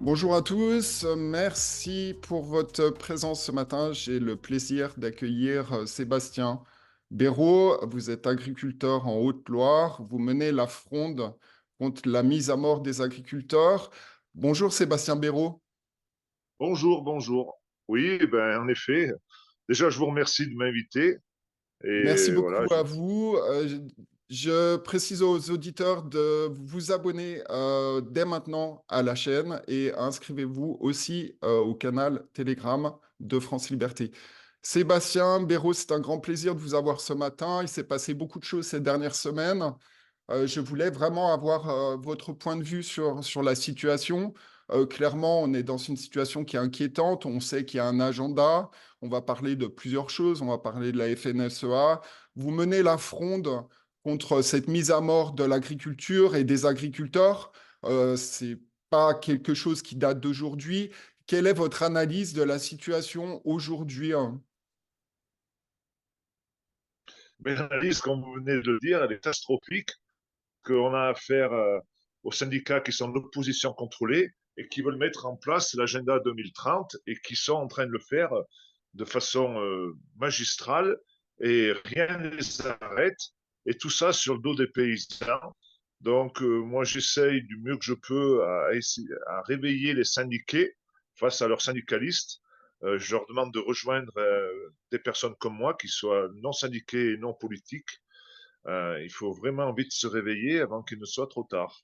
Bonjour à tous, merci pour votre présence ce matin. J'ai le plaisir d'accueillir Sébastien Béraud. Vous êtes agriculteur en Haute-Loire. Vous menez la fronde contre la mise à mort des agriculteurs. Bonjour Sébastien Béraud. Bonjour, bonjour. Oui, ben, en effet, déjà, je vous remercie de m'inviter. Merci Et voilà, beaucoup à vous. Je précise aux auditeurs de vous abonner dès maintenant à la chaîne et inscrivez-vous aussi au canal Telegram de France Liberté. Sébastien Béraud, c'est un grand plaisir de vous avoir ce matin. Il s'est passé beaucoup de choses ces dernières semaines. Je voulais vraiment avoir votre point de vue sur la situation. Clairement, on est dans une situation qui est inquiétante. On sait qu'il y a un agenda. On va parler de plusieurs choses. On va parler de la FNSEA. Vous menez la fronde contre cette mise à mort de l'agriculture et des agriculteurs. C'est pas quelque chose qui date d'aujourd'hui. Quelle est votre analyse de la situation aujourd'hui, hein? mes analyses, comme vous venez de le dire, elle est catastrophique, qu'on a affaire aux syndicats qui sont l'opposition contrôlée et qui veulent mettre en place l'agenda 2030 et qui sont en train de le faire de façon magistrale et rien ne les arrête. Et tout ça sur le dos des paysans. Donc, moi, j'essaye du mieux que je peux à réveiller les syndiqués face à leurs syndicalistes. Je leur demande de rejoindre des personnes comme moi qui soient non syndiquées et non politiques. Il faut vraiment vite se réveiller avant qu'il ne soit trop tard.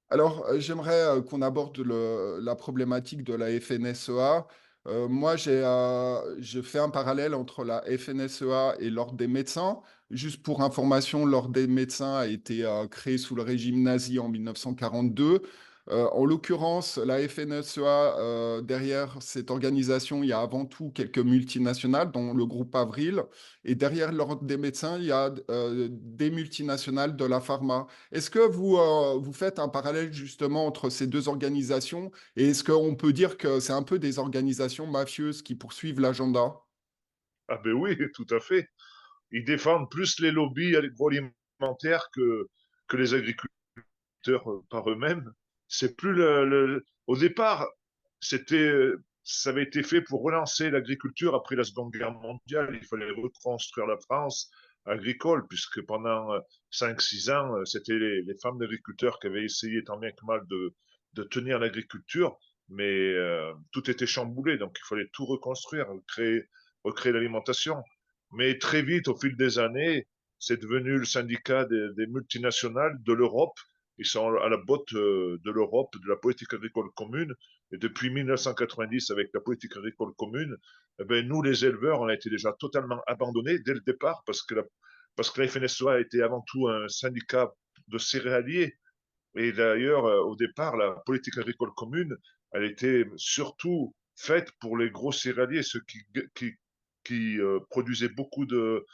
Alors, j'aimerais qu'on aborde la problématique de la FNSEA. Moi, je fais un parallèle entre la FNSEA et l'Ordre des médecins. Juste pour information, l'Ordre des médecins a été créé sous le régime nazi en 1942. En l'occurrence, la FNSEA, derrière cette organisation, il y a avant tout quelques multinationales, dont le groupe Avril. Et derrière l'Ordre des médecins, il y a des multinationales de la pharma. Est-ce que vous faites un parallèle justement entre ces deux organisations et est-ce qu'on peut dire que c'est un peu des organisations mafieuses qui poursuivent l'agenda? Ah ben oui, tout à fait. Ils défendent plus les lobbies agroalimentaires que les agriculteurs par eux-mêmes. C'est plus au départ, ça avait été fait pour relancer l'agriculture après la Seconde Guerre mondiale. Il fallait reconstruire la France agricole, puisque pendant 5, 6 ans, c'était les femmes d'agriculteurs qui avaient essayé tant bien que mal de tenir l'agriculture, mais tout était chamboulé, donc il fallait tout reconstruire, recréer l'alimentation. Mais très vite, au fil des années, c'est devenu le syndicat des multinationales de l'Europe. Ils sont à la botte de l'Europe, de la politique agricole commune. Et depuis 1990, avec la politique agricole commune, eh ben, nous, les éleveurs, on a été déjà totalement abandonnés dès le départ parce que la FNSEA a été avant tout un syndicat de céréaliers. Et d'ailleurs, au départ, la politique agricole commune, elle était surtout faite pour les gros céréaliers, ceux qui produisaient beaucoup de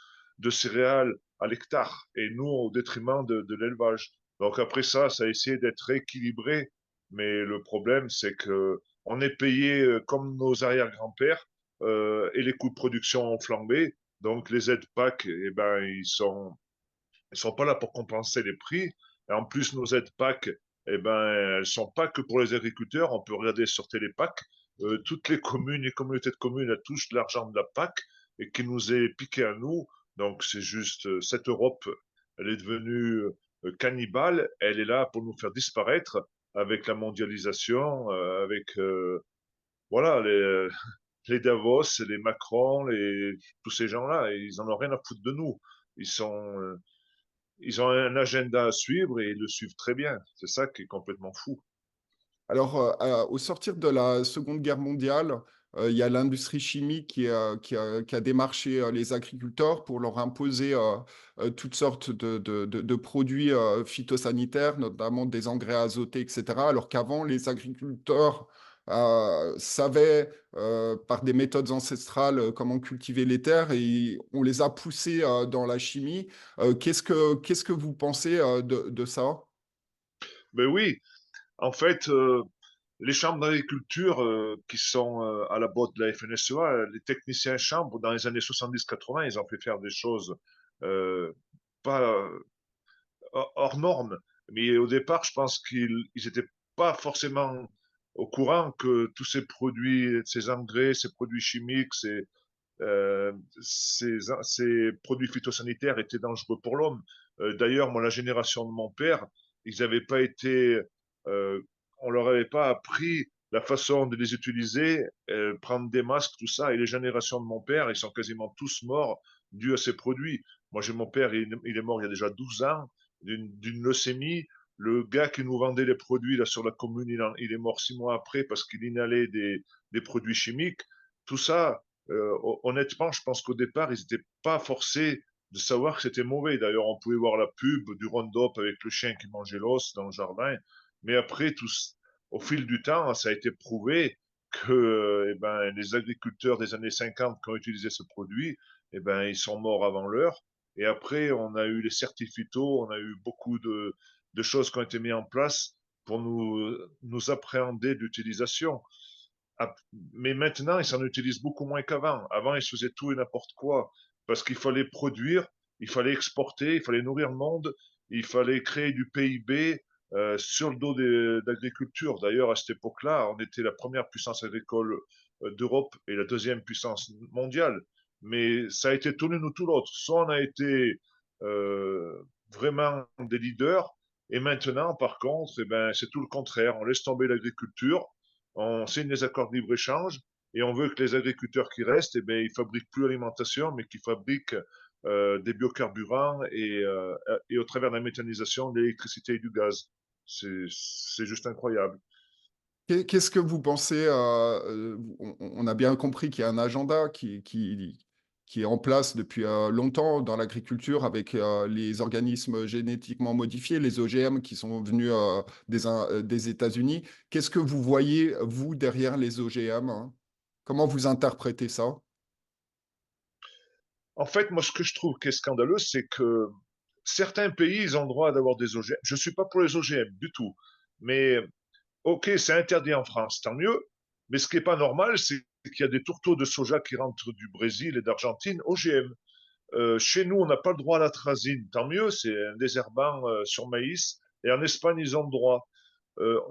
céréales à l'hectare, et nous, au détriment de l'élevage. Donc après ça, ça a essayé d'être rééquilibré, mais le problème, c'est que on est payé comme nos arrière-grands-pères, et les coûts de production ont flambé. Donc les aides PAC, eh ben, ils sont pas là pour compenser les prix. Et en plus, nos aides PAC, eh ben, elles sont pas que pour les agriculteurs. On peut regarder sur Télépac. Toutes les communes et communautés de communes, elles touchent de l'argent de la PAC et qui nous est piqué à nous. Donc, c'est juste, cette Europe, elle est devenue cannibale. Elle est là pour nous faire disparaître avec la mondialisation, avec, voilà, les Davos, les Macron, tous ces gens-là. Ils en ont rien à foutre de nous. Ils sont, ils ont un agenda à suivre et ils le suivent très bien. C'est ça qui est complètement fou. Alors, au sortir de la Seconde Guerre mondiale, il y a l'industrie chimique qui a démarché les agriculteurs pour leur imposer toutes sortes de produits phytosanitaires, notamment des engrais azotés, etc. Alors qu'avant, les agriculteurs savaient par des méthodes ancestrales comment cultiver les terres et on les a poussés dans la chimie. Qu'est-ce que vous pensez de ça? Ben oui, en fait, les chambres d'agriculture qui sont à la botte de la FNSEA, les techniciens chambres, dans les années 70-80, ils ont fait faire des choses euh, pas hors normes. Mais au départ, je pense qu'ils n'étaient pas forcément au courant que tous ces produits, ces engrais, ces produits chimiques, euh, ces produits phytosanitaires étaient dangereux pour l'homme. D'ailleurs, moi, la génération de mon père, ils n'avaient pas été, euh, on leur avait pas appris la façon de les utiliser, prendre des masques, tout ça. Et les générations de mon père, ils sont quasiment tous morts dus à ces produits. Moi, j'ai mon père, il est mort il y a déjà 12 ans d'une leucémie. Le gars qui nous vendait les produits là sur la commune, il est mort 6 mois après parce qu'il inhalait des produits chimiques. Tout ça, honnêtement, je pense qu'au départ, ils n'étaient pas forcés de savoir que c'était mauvais. D'ailleurs, on pouvait voir la pub du Roundup avec le chien qui mangeait l'os dans le jardin. Mais après, au fil du temps, ça a été prouvé que les agriculteurs des années 50 qui ont utilisé ce produit, ils sont morts avant l'heure. Et après, on a eu les certificats, on a eu beaucoup de choses qui ont été mises en place pour nous appréhender d'utilisation. Mais maintenant, ils s'en utilisent beaucoup moins qu'avant. Avant, ils faisaient tout et n'importe quoi parce qu'il fallait produire, il fallait exporter, il fallait nourrir le monde, il fallait créer du PIB sur le dos d'agriculture. D'ailleurs, à cette époque-là, on était la première puissance agricole d'Europe et la deuxième puissance mondiale. Mais ça a été tout l'un ou tout l'autre. Soit on a été vraiment des leaders, et maintenant, par contre, c'est tout le contraire. On laisse tomber l'agriculture, on signe des accords de libre-échange et on veut que les agriculteurs qui restent, ils fabriquent plus l'alimentation, mais qu'ils fabriquent des biocarburants et au travers de la méthanisation, de l'électricité et du gaz. C'est juste incroyable. Qu'est-ce que vous pensez on a bien compris qu'il y a un agenda qui est en place depuis longtemps dans l'agriculture avec les organismes génétiquement modifiés, les OGM qui sont venus des États-Unis. Qu'est-ce que vous voyez, vous, derrière les OGM, hein? Comment vous interprétez ça? En fait, moi, ce que je trouve qui est scandaleux, c'est que certains pays, ils ont le droit d'avoir des OGM. Je ne suis pas pour les OGM du tout. Mais OK, c'est interdit en France, tant mieux. Mais ce qui n'est pas normal, c'est qu'il y a des tourteaux de soja qui rentrent du Brésil et d'Argentine OGM. Chez nous, on n'a pas le droit à l'atrazine, tant mieux, c'est un désherbant sur maïs. Et en Espagne, ils ont le droit.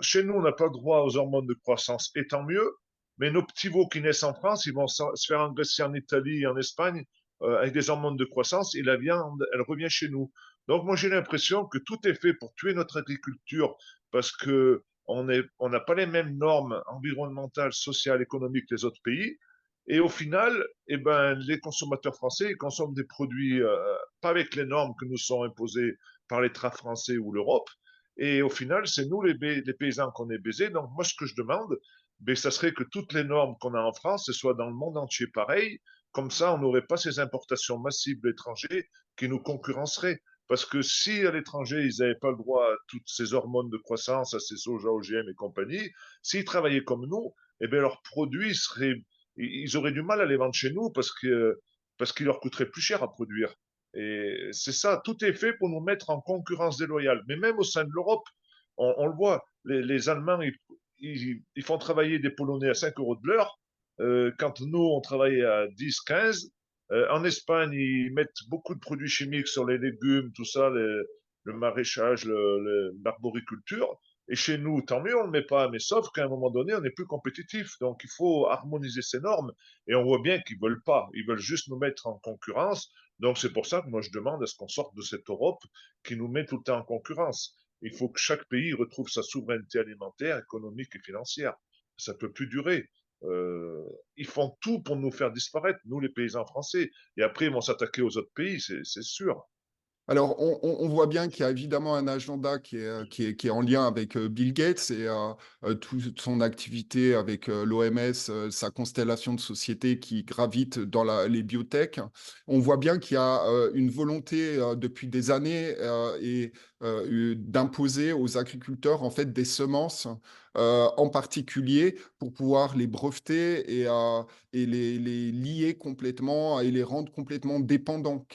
Chez nous, on n'a pas le droit aux hormones de croissance, et tant mieux. Mais nos petits veaux qui naissent en France, ils vont se faire engraisser en Italie et en Espagne avec des hormones de croissance, et la viande, elle revient chez nous. Donc moi, j'ai l'impression que tout est fait pour tuer notre agriculture parce que on n'a pas les mêmes normes environnementales, sociales, économiques que les autres pays. Et au final, les consommateurs français ils consomment des produits pas avec les normes que nous sont imposées par l'État français ou l'Europe. Et au final, c'est nous les paysans qu'on est baisés. Donc moi, ce que je demande, ça serait que toutes les normes qu'on a en France, ce soit dans le monde entier pareil. Comme ça, on n'aurait pas ces importations massives d'étrangers qui nous concurrenceraient. Parce que si à l'étranger, ils n'avaient pas le droit à toutes ces hormones de croissance, à ces soja OGM et compagnie, s'ils travaillaient comme nous, leurs produits ils auraient du mal à les vendre chez nous parce qu'il leur coûterait plus cher à produire. Et c'est ça, tout est fait pour nous mettre en concurrence déloyale. Mais même au sein de l'Europe, on le voit, les Allemands, ils font travailler des Polonais à 5 euros de l'heure, quand nous, on travaille à 10, 15. En Espagne, ils mettent beaucoup de produits chimiques sur les légumes, tout ça, le maraîchage, l'arboriculture. Et chez nous, tant mieux, on ne le met pas. Mais sauf qu'à un moment donné, on n'est plus compétitif. Donc, il faut harmoniser ces normes. Et on voit bien qu'ils ne veulent pas. Ils veulent juste nous mettre en concurrence. Donc, c'est pour ça que moi, je demande à ce qu'on sorte de cette Europe qui nous met tout le temps en concurrence. Il faut que chaque pays retrouve sa souveraineté alimentaire, économique et financière. Ça ne peut plus durer. Euh, Ils font tout pour nous faire disparaître, nous les paysans français. Et après, ils vont s'attaquer aux autres pays, c'est sûr. Alors, on voit bien qu'il y a évidemment un agenda qui est en lien avec Bill Gates et toute son activité avec l'OMS, sa constellation de sociétés qui gravitent dans les biotech. On voit bien qu'il y a une volonté depuis des années d'imposer aux agriculteurs en fait des semences en particulier pour pouvoir les breveter et les lier complètement et les rendre complètement dépendants.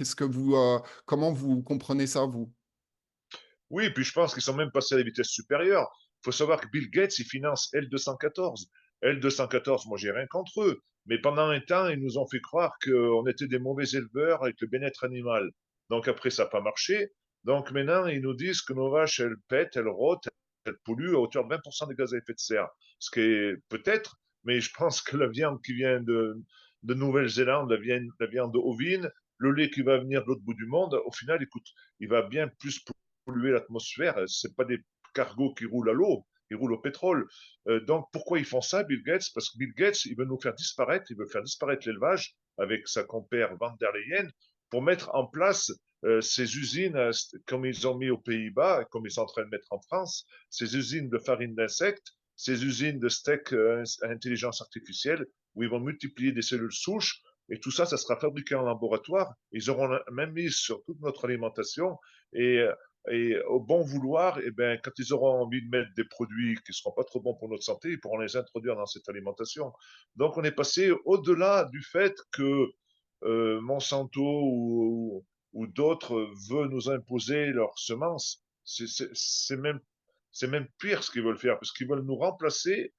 Comment vous comprenez ça, vous? Oui, puis je pense qu'ils sont même passés à la vitesse supérieure. Il faut savoir que Bill Gates, il finance L214. L214, moi, j'ai rien contre eux. Mais pendant un temps, ils nous ont fait croire qu'on était des mauvais éleveurs avec le bien-être animal. Donc après, ça n'a pas marché. Donc maintenant, ils nous disent que nos vaches, elles pètent, elles rôtent, elle pollue à hauteur de 20% des gaz à effet de serre. Ce qui est peut-être, mais je pense que la viande qui vient de Nouvelle-Zélande, la viande ovine, le lait qui va venir de l'autre bout du monde, au final, écoute, il va bien plus polluer l'atmosphère. C'est pas des cargos qui roulent à l'eau, ils roulent au pétrole. Donc pourquoi ils font ça, Bill Gates? Parce que Bill Gates, il veut nous faire disparaître, il veut faire disparaître l'élevage avec sa compère Van der Leyen pour mettre en place ces usines, comme ils ont mis aux Pays-Bas, comme ils sont en train de mettre en France, ces usines de farine d'insectes, ces usines de steak à intelligence artificielle, où ils vont multiplier des cellules souches, et tout ça, ça sera fabriqué en laboratoire. Ils auront la même mise sur toute notre alimentation, et, et au bon vouloir, et ben, quand ils auront envie de mettre des produits qui ne seront pas trop bons pour notre santé, ils pourront les introduire dans cette alimentation. Donc, on est passé au-delà du fait que Monsanto ou d'autres veulent nous imposer leurs semences. C'est même pire ce qu'ils veulent faire, parce qu'ils veulent nous remplacer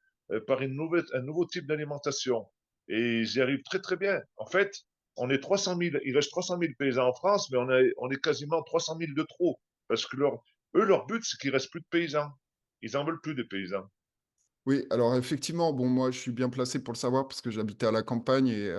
par un nouveau type d'alimentation. Et ils y arrivent très très bien. En fait, on est 300 000, il reste 300 000 paysans en France, mais on est quasiment 300 000 de trop. Parce que eux, leur but, c'est qu'il reste plus de paysans. Ils en veulent plus des paysans. Oui, alors effectivement, bon, moi, je suis bien placé pour le savoir parce que j'habitais à la campagne et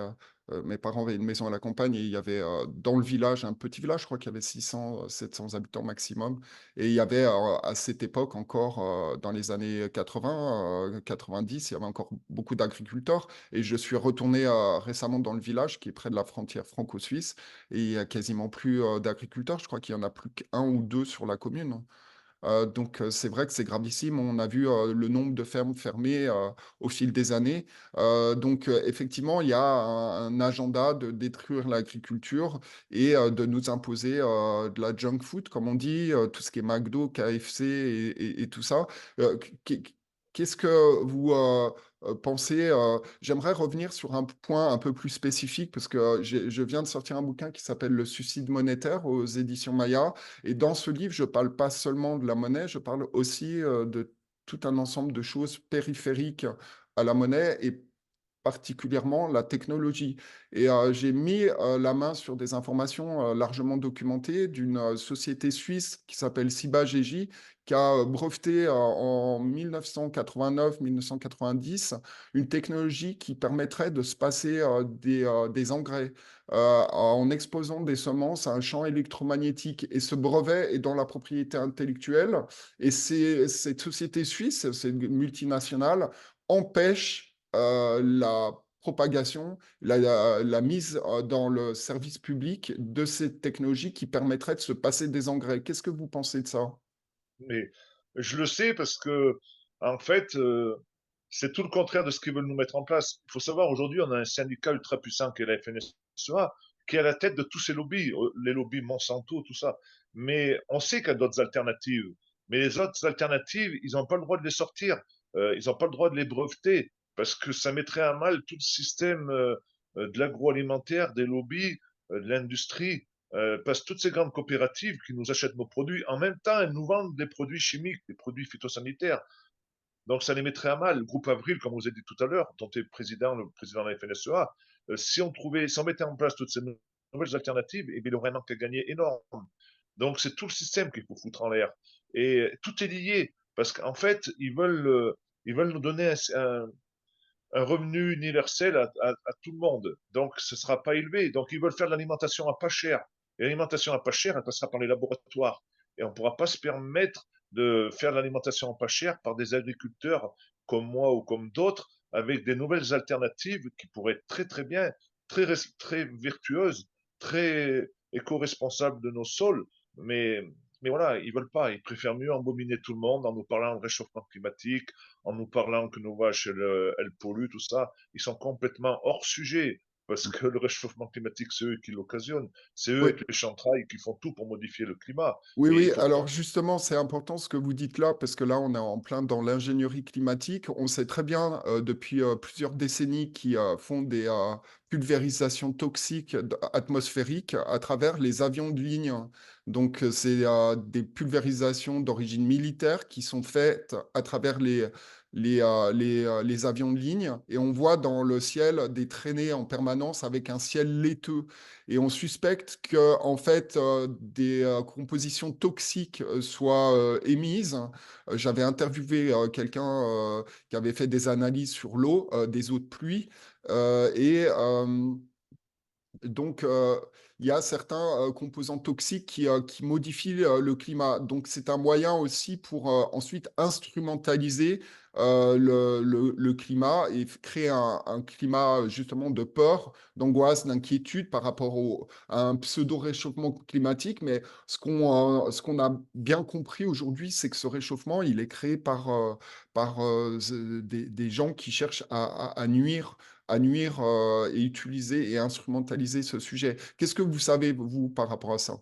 mes parents avaient une maison à la campagne et il y avait dans le village, un petit village, je crois qu'il y avait 600, 700 habitants maximum. Et il y avait à cette époque encore, dans les années 80, 90, il y avait encore beaucoup d'agriculteurs. Et je suis retourné récemment dans le village qui est près de la frontière franco-suisse et il y a quasiment plus d'agriculteurs. Je crois qu'il y en a plus qu'un ou deux sur la commune. C'est vrai que c'est gravissime. On a vu, le nombre de fermes fermées, au fil des années. Effectivement, il y a un agenda de détruire l'agriculture et de nous imposer, de la junk food, comme on dit, tout ce qui est McDo, KFC et tout ça. Qu'est-ce que vous, pensez, j'aimerais revenir sur un point un peu plus spécifique parce que, je viens de sortir un bouquin qui s'appelle «Le suicide monétaire» aux éditions Maya et dans ce livre, je parle pas seulement de la monnaie, je parle aussi de tout un ensemble de choses périphériques à la monnaie et particulièrement la technologie. Et j'ai mis la main sur des informations largement documentées d'une société suisse qui s'appelle Ciba-Geigy, qui a breveté en 1989-1990 une technologie qui permettrait de se passer des engrais en exposant des semences à un champ électromagnétique. Et ce brevet est dans la propriété intellectuelle. Et cette société suisse, cette multinationale, empêche la propagation, la mise dans le service public de cette technologie qui permettrait de se passer des engrais. Qu'est-ce que vous pensez de ça? Mais je le sais parce que, en fait, c'est tout le contraire de ce qu'ils veulent nous mettre en place. Il faut savoir, aujourd'hui, on a un syndicat ultra puissant qui est la FNSEA, qui est à la tête de tous ces lobbies, les lobbies Monsanto, tout ça. Mais on sait qu'il y a d'autres alternatives. Mais les autres alternatives, ils n'ont pas le droit de les sortir. Ils n'ont pas le droit de les breveter parce que ça mettrait à mal tout le système de l'agroalimentaire, des lobbies, de l'industrie. Parce que toutes ces grandes coopératives qui nous achètent nos produits, en même temps, elles nous vendent des produits chimiques, des produits phytosanitaires. Donc, ça les mettrait à mal. Le groupe Avril, comme vous avez dit tout à l'heure, dont tu es président, le président de la FNSEA, si on mettait en place toutes ces nouvelles alternatives, eh bien, il aurait un manque à gagner énorme. Donc, c'est tout le système qu'il faut foutre en l'air. Et tout est lié, parce qu'en fait, ils veulent nous donner un revenu universel à tout le monde. Donc, ce ne sera pas élevé. Donc, ils veulent faire de l'alimentation à pas cher. Et l'alimentation à pas cher, elle passera par les laboratoires. Et on ne pourra pas se permettre de faire de l'alimentation à pas cher par des agriculteurs comme moi ou comme d'autres, avec des nouvelles alternatives qui pourraient être très très bien, très vertueuses, très éco-responsables de nos sols. Mais, mais voilà, ils veulent pas. Ils préfèrent mieux embobiner tout le monde en nous parlant de réchauffement climatique, en nous parlant que nos vaches, elles polluent, tout ça. Ils sont complètement hors sujet. Parce que le réchauffement climatique, c'est eux qui l'occasionnent. C'est eux Oui. avec les chantrailles qui font tout pour modifier le climat. Oui, Et il oui, faut alors justement, c'est important ce que vous dites là, parce que là, on est en plein dans l'ingénierie climatique. On sait très bien depuis plusieurs décennies qu'ils font pulvérisation toxique atmosphérique à travers les avions de ligne. Donc, c'est des pulvérisations d'origine militaire qui sont faites à travers les avions de ligne. Et on voit dans le ciel des traînées en permanence avec un ciel laiteux. Et on suspecte que, en fait, des compositions toxiques soient émises. J'avais interviewé quelqu'un qui avait fait des analyses sur l'eau, des eaux de pluie. Et donc, il y a certains composants toxiques qui modifient le climat. Donc, c'est un moyen aussi pour ensuite instrumentaliser le climat et créer un climat justement de peur, d'angoisse, d'inquiétude par rapport à un pseudo-réchauffement climatique. Mais ce qu'on a bien compris aujourd'hui, c'est que ce réchauffement, il est créé par des gens qui cherchent à nuire et utiliser et instrumentaliser ce sujet. Qu'est-ce que vous savez, vous, par rapport à ça?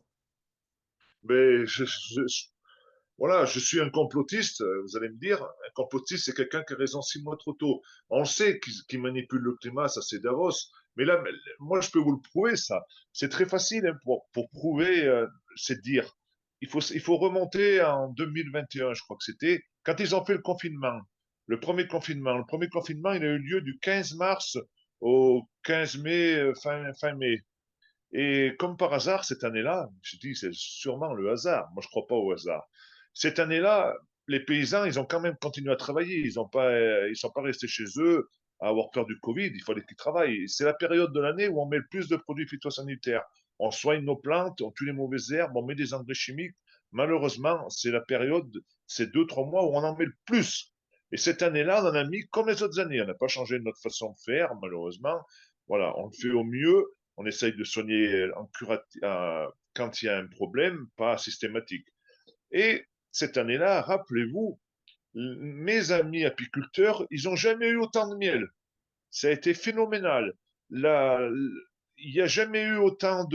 Mais voilà, je suis un complotiste, vous allez me dire. Un complotiste, c'est quelqu'un qui a raison 6 mois trop tôt. On le sait qui manipule le climat, ça c'est Davos. Mais là, moi, je peux vous le prouver, ça. C'est très facile hein, pour prouver, c'est de dire. Il faut remonter en 2021, je crois que c'était, quand ils ont fait le confinement. Le premier confinement. Le premier confinement, il a eu lieu du 15 mars au 15 mai, fin mai. Et comme par hasard, cette année-là, je dis, c'est sûrement le hasard. Moi, je crois pas au hasard. Cette année-là, les paysans, ils ont quand même continué à travailler. Ils sont pas restés chez eux à avoir peur du Covid. Il fallait qu'ils travaillent. C'est la période de l'année où on met le plus de produits phytosanitaires. On soigne nos plantes, on tue les mauvaises herbes, on met des engrais chimiques. Malheureusement, c'est la période, ces 2, 3 mois où on en met le plus. Et cette année-là, on en a mis comme les autres années. On n'a pas changé notre façon de faire, malheureusement. Voilà, on le fait au mieux, on essaye de soigner quand il y a un problème, pas systématique. Et cette année-là, rappelez-vous, mes amis apiculteurs, ils n'ont jamais eu autant de miel. Ça a été phénoménal. Là, il n'y a jamais eu autant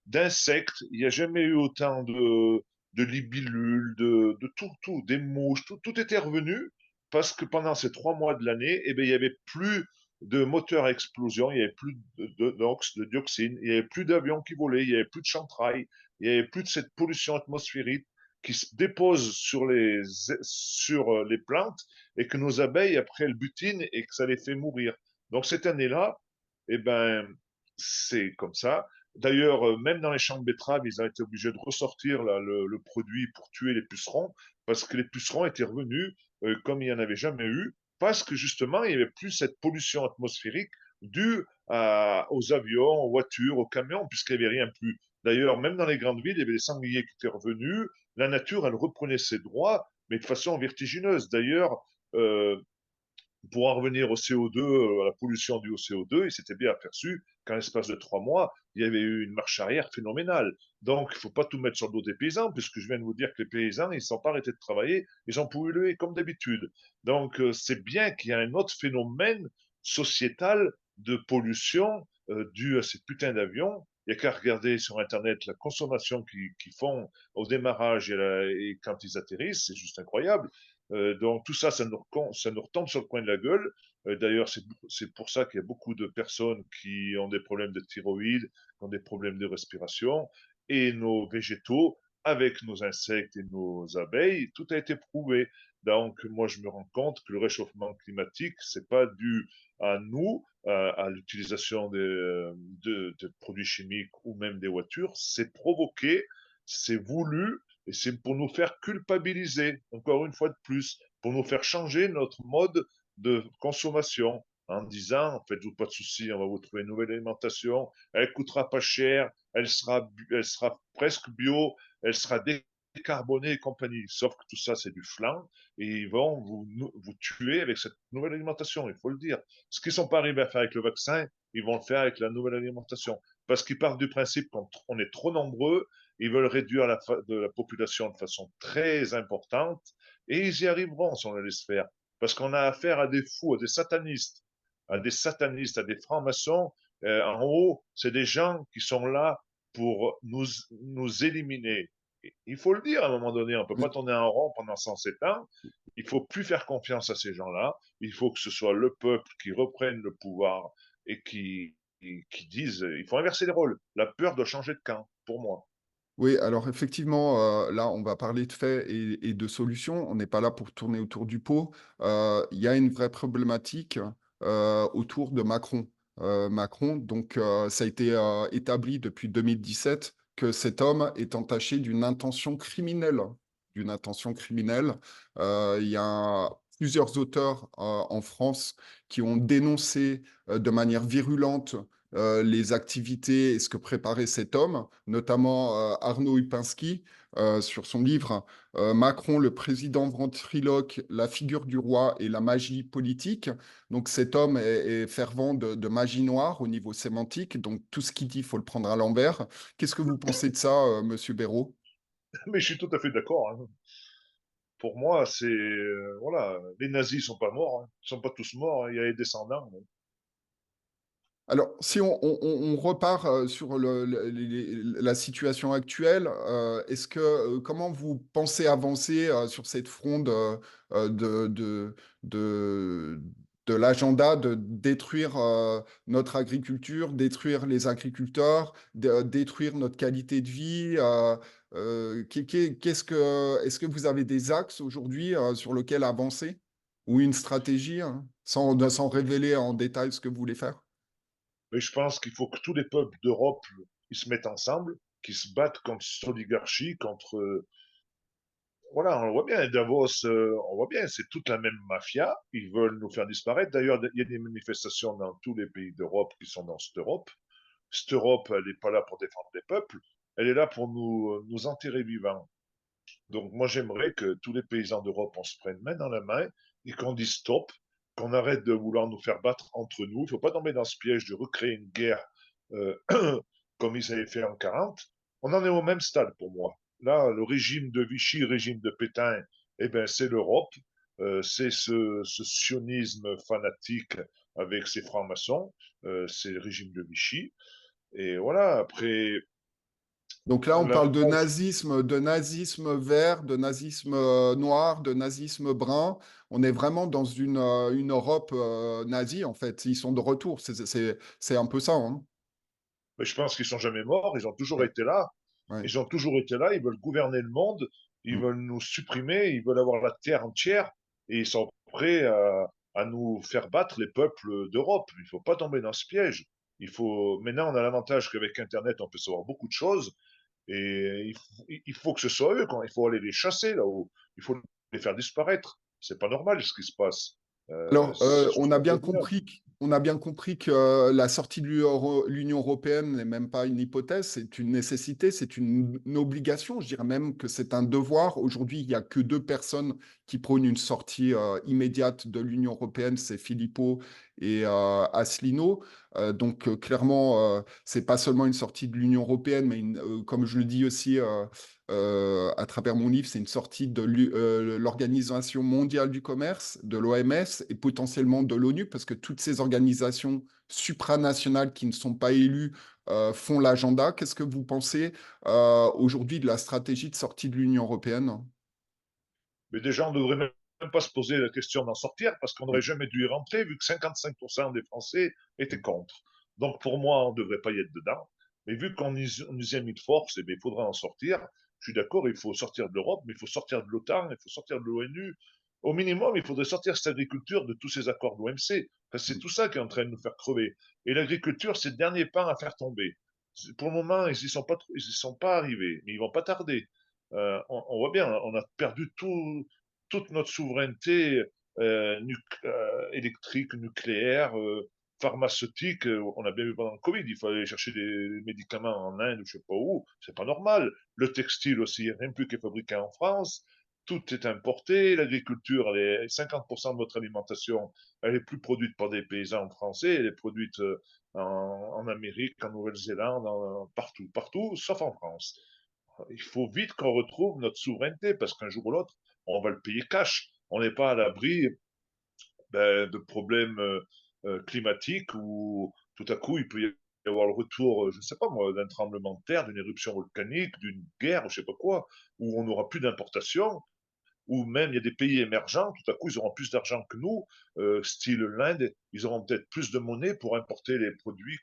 d'insectes, il n'y a jamais eu autant de libellules, de tout, des mouches, tout était revenu parce que pendant ces 3 mois de l'année, eh bien, il n'y avait plus de moteurs à explosion, il n'y avait plus d'ox, de dioxine, il n'y avait plus d'avions qui volaient, il n'y avait plus de chantrail, il n'y avait plus de cette pollution atmosphérique qui se dépose sur les plantes et que nos abeilles, après, elles butinent et que ça les fait mourir. Donc cette année-là, eh ben, c'est comme ça. D'ailleurs, même dans les champs de betteraves, ils ont été obligés de ressortir là, le produit pour tuer les pucerons, parce que les pucerons étaient revenus comme il n'y en avait jamais eu, parce que justement, il n'y avait plus cette pollution atmosphérique due aux avions, aux voitures, aux camions, puisqu'il n'y avait rien plus. D'ailleurs, même dans les grandes villes, il y avait des sangliers qui étaient revenus. La nature, elle reprenait ses droits, mais de façon vertigineuse. D'ailleurs, euh, pour en revenir au CO2, à la pollution due au CO2, il s'était bien aperçu qu'en l'espace de 3 mois, il y avait eu une marche arrière phénoménale. Donc, il ne faut pas tout mettre sur le dos des paysans, puisque je viens de vous dire que les paysans, ils ne sont pas arrêtés de travailler, ils ont pollué comme d'habitude. Donc, c'est bien qu'il y a un autre phénomène sociétal de pollution due à ces putains d'avions. Il n'y a qu'à regarder sur Internet la consommation qu'ils font au démarrage et quand ils atterrissent, c'est juste incroyable. Donc tout ça, ça nous retombe sur le coin de la gueule. D'ailleurs, c'est pour ça qu'il y a beaucoup de personnes qui ont des problèmes de thyroïde, qui ont des problèmes de respiration, et nos végétaux, avec nos insectes et nos abeilles, tout a été prouvé. Donc moi, je me rends compte que le réchauffement climatique, c'est pas dû à nous, à l'utilisation de produits chimiques ou même des voitures, c'est provoqué, c'est voulu, et c'est pour nous faire culpabiliser, encore une fois de plus, pour nous faire changer notre mode de consommation en disant, faites-vous pas de soucis, on va vous trouver une nouvelle alimentation, elle coûtera pas cher, elle sera presque bio, elle sera décarbonée et compagnie. Sauf que tout ça, c'est du flan et ils vont vous tuer avec cette nouvelle alimentation, il faut le dire. Ce qu'ils sont pas arrivés à faire avec le vaccin, ils vont le faire avec la nouvelle alimentation. Parce qu'ils partent du principe qu'on est trop nombreux, ils veulent réduire la population de façon très importante et ils y arriveront si on les laisse faire. Parce qu'on a affaire à des fous, à des francs-maçons. En haut, c'est des gens qui sont là pour nous éliminer. Il faut le dire à un moment donné, on ne peut pas tourner en rond pendant 107 ans. Il ne faut plus faire confiance à ces gens-là. Il faut que ce soit le peuple qui reprenne le pouvoir et qui qui disent il faut inverser les rôles. La peur doit changer de camp, pour moi. Oui, alors effectivement, là, on va parler de faits et de solutions. On n'est pas là pour tourner autour du pot. Il y a une vraie problématique autour de Macron. Macron, donc, ça a été établi depuis 2017 que cet homme est entaché d'une intention criminelle. D'une intention criminelle. Il y a plusieurs auteurs en France qui ont dénoncé de manière virulente les activités et ce que préparait cet homme, notamment Arnaud Upinski, sur son livre Macron, le président ventriloque, la figure du roi et la magie politique. Donc cet homme est fervent de magie noire au niveau sémantique, donc tout ce qu'il dit, il faut le prendre à l'envers. Qu'est-ce que vous pensez de ça, Monsieur Béraud? Mais je suis tout à fait d'accord, hein. Pour moi, c'est voilà, les nazis sont pas morts, hein. Ils sont pas tous morts, hein. Il y a les descendants, hein. Alors, si on repart sur la situation actuelle, comment vous pensez avancer sur cette fronde de, de, de l'agenda de détruire notre agriculture, détruire les agriculteurs, détruire notre qualité de vie est-ce que vous avez des axes aujourd'hui sur lesquels avancer ou une stratégie, hein, sans révéler en détail ce que vous voulez faire? Mais je pense qu'il faut que tous les peuples d'Europe ils se mettent ensemble, qu'ils se battent contre cette oligarchie, contre voilà, on le voit bien, Davos, on voit bien, c'est toute la même mafia. Ils veulent nous faire disparaître. D'ailleurs, il y a des manifestations dans tous les pays d'Europe qui sont dans cette Europe. Cette Europe, elle n'est pas là pour défendre les peuples, elle est là pour nous enterrer vivants. Donc moi, j'aimerais que tous les paysans d'Europe, on se prenne main dans la main et qu'on dise stop, qu'on arrête de vouloir nous faire battre entre nous. Il ne faut pas tomber dans ce piège de recréer une guerre euh, comme ils avaient fait en 40. On en est au même stade pour moi. Là, le régime de Vichy, le régime de Pétain, eh ben, c'est l'Europe. C'est ce sionisme fanatique avec ses francs-maçons. C'est le régime de Vichy. Et voilà, après, Donc là, on la parle France, de nazisme vert, de nazisme noir, de nazisme brun. On est vraiment dans une Europe nazie, en fait. Ils sont de retour. C'est un peu ça, hein. mais je pense qu'ils sont jamais morts, ils ont toujours Ouais, été là. ouais. Ils ont toujours été là, ils veulent gouverner le monde, ils Mm. veulent nous supprimer, ils veulent avoir la terre entière et ils sont prêts à nous faire battre les peuples d'Europe. Il ne faut pas tomber dans ce piège. Maintenant, on a l'avantage qu'avec Internet, on peut savoir beaucoup de choses et il faut que ce soit eux quand il faut aller les chasser là-haut. Il faut les faire disparaître. C'est pas normal ce qui se passe. Alors, C'est juste abominable. on a bien compris que la sortie de l'Union européenne n'est même pas une hypothèse, c'est une nécessité, c'est une obligation. Je dirais même que c'est un devoir. Aujourd'hui, il n'y a que deux personnes qui prônent une sortie immédiate de l'Union européenne, c'est Philippot et Asselineau. Donc, clairement, c'est pas seulement une sortie de l'Union européenne, mais comme je le dis aussi à travers mon livre, c'est une sortie de l'Organisation mondiale du commerce, de l'OMS et potentiellement de l'ONU, parce que toutes ces organisations supranationales qui ne sont pas élues font l'agenda. Qu'est-ce que vous pensez aujourd'hui de la stratégie de sortie de l'Union européenne? Mais déjà, on ne devrait même pas se poser la question d'en sortir parce qu'on n'aurait jamais dû y rentrer vu que 55% des Français étaient contre. Donc pour moi, on ne devrait pas y être dedans. Mais vu qu'on nous y a mis de force, eh bien, il faudra en sortir. Je suis d'accord, il faut sortir de l'Europe, mais il faut sortir de l'OTAN, il faut sortir de l'ONU. Au minimum, il faudrait sortir cette agriculture de tous ces accords de l'OMC. C'est tout ça qui est en train de nous faire crever. Et l'agriculture, c'est le dernier pain à faire tomber. Pour le moment, ils y sont pas arrivés, mais ils vont pas tarder. On voit bien, on a perdu toute notre souveraineté électrique, nucléaire, pharmaceutique. On a bien vu pendant le Covid, il fallait aller chercher des médicaments en Inde ou je sais pas où. C'est pas normal. Le textile aussi, rien plus qui est fabriqué en France. Tout est importé. L'agriculture, 50% de notre alimentation, elle est plus produite par des paysans français, elle est produite en Amérique, en Nouvelle-Zélande, partout, sauf en France. Il faut vite qu'on retrouve notre souveraineté parce qu'un jour ou l'autre, on va le payer cash. On n'est pas à l'abri de problèmes climatiques où tout à coup il peut y avoir le retour, je ne sais pas moi, d'un tremblement de terre, d'une éruption volcanique, d'une guerre, je ne sais pas quoi, où on n'aura plus d'importation. ou même il y a des pays émergents, tout à coup, ils auront plus d'argent que nous, style l'Inde, ils auront peut-être plus de monnaie pour importer les produits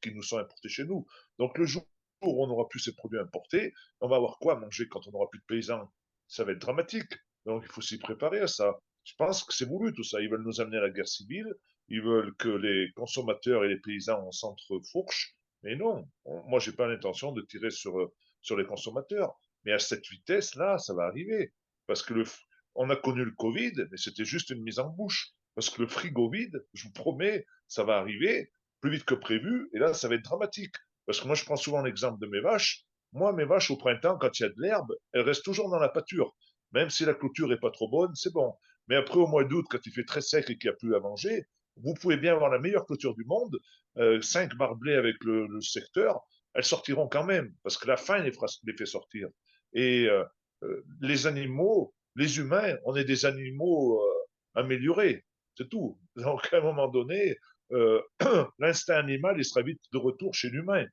qui nous sont importés chez nous. Donc le jour où on n'aura plus ces produits importés, on va avoir quoi à manger quand on n'aura plus de paysans? Ça va être dramatique. Donc il faut s'y préparer à ça. Je pense que c'est voulu tout ça. Ils veulent nous amener à la guerre civile, ils veulent que les consommateurs et les paysans s'entrefourchent, mais non, moi j'ai pas l'intention de tirer sur les consommateurs. Mais à cette vitesse-là, ça va arriver. Parce que on a connu le Covid, mais c'était juste une mise en bouche. Parce que le frigo vide, je vous promets, ça va arriver plus vite que prévu, et là, ça va être dramatique. Parce que moi, je prends souvent l'exemple de mes vaches. Moi, mes vaches, au printemps, quand il y a de l'herbe, elles restent toujours dans la pâture. Même si la clôture est pas trop bonne, c'est bon. Mais après, au mois d'août, quand il fait très sec et qu'il n'y a plus à manger, vous pouvez bien avoir la meilleure clôture du monde, 5 barbelés avec le secteur, elles sortiront quand même, parce que la faim les fait sortir. Et les animaux, les humains, on est des animaux améliorés, c'est tout. Donc à un moment donné, l'instinct animal, il sera vite de retour chez l'humain.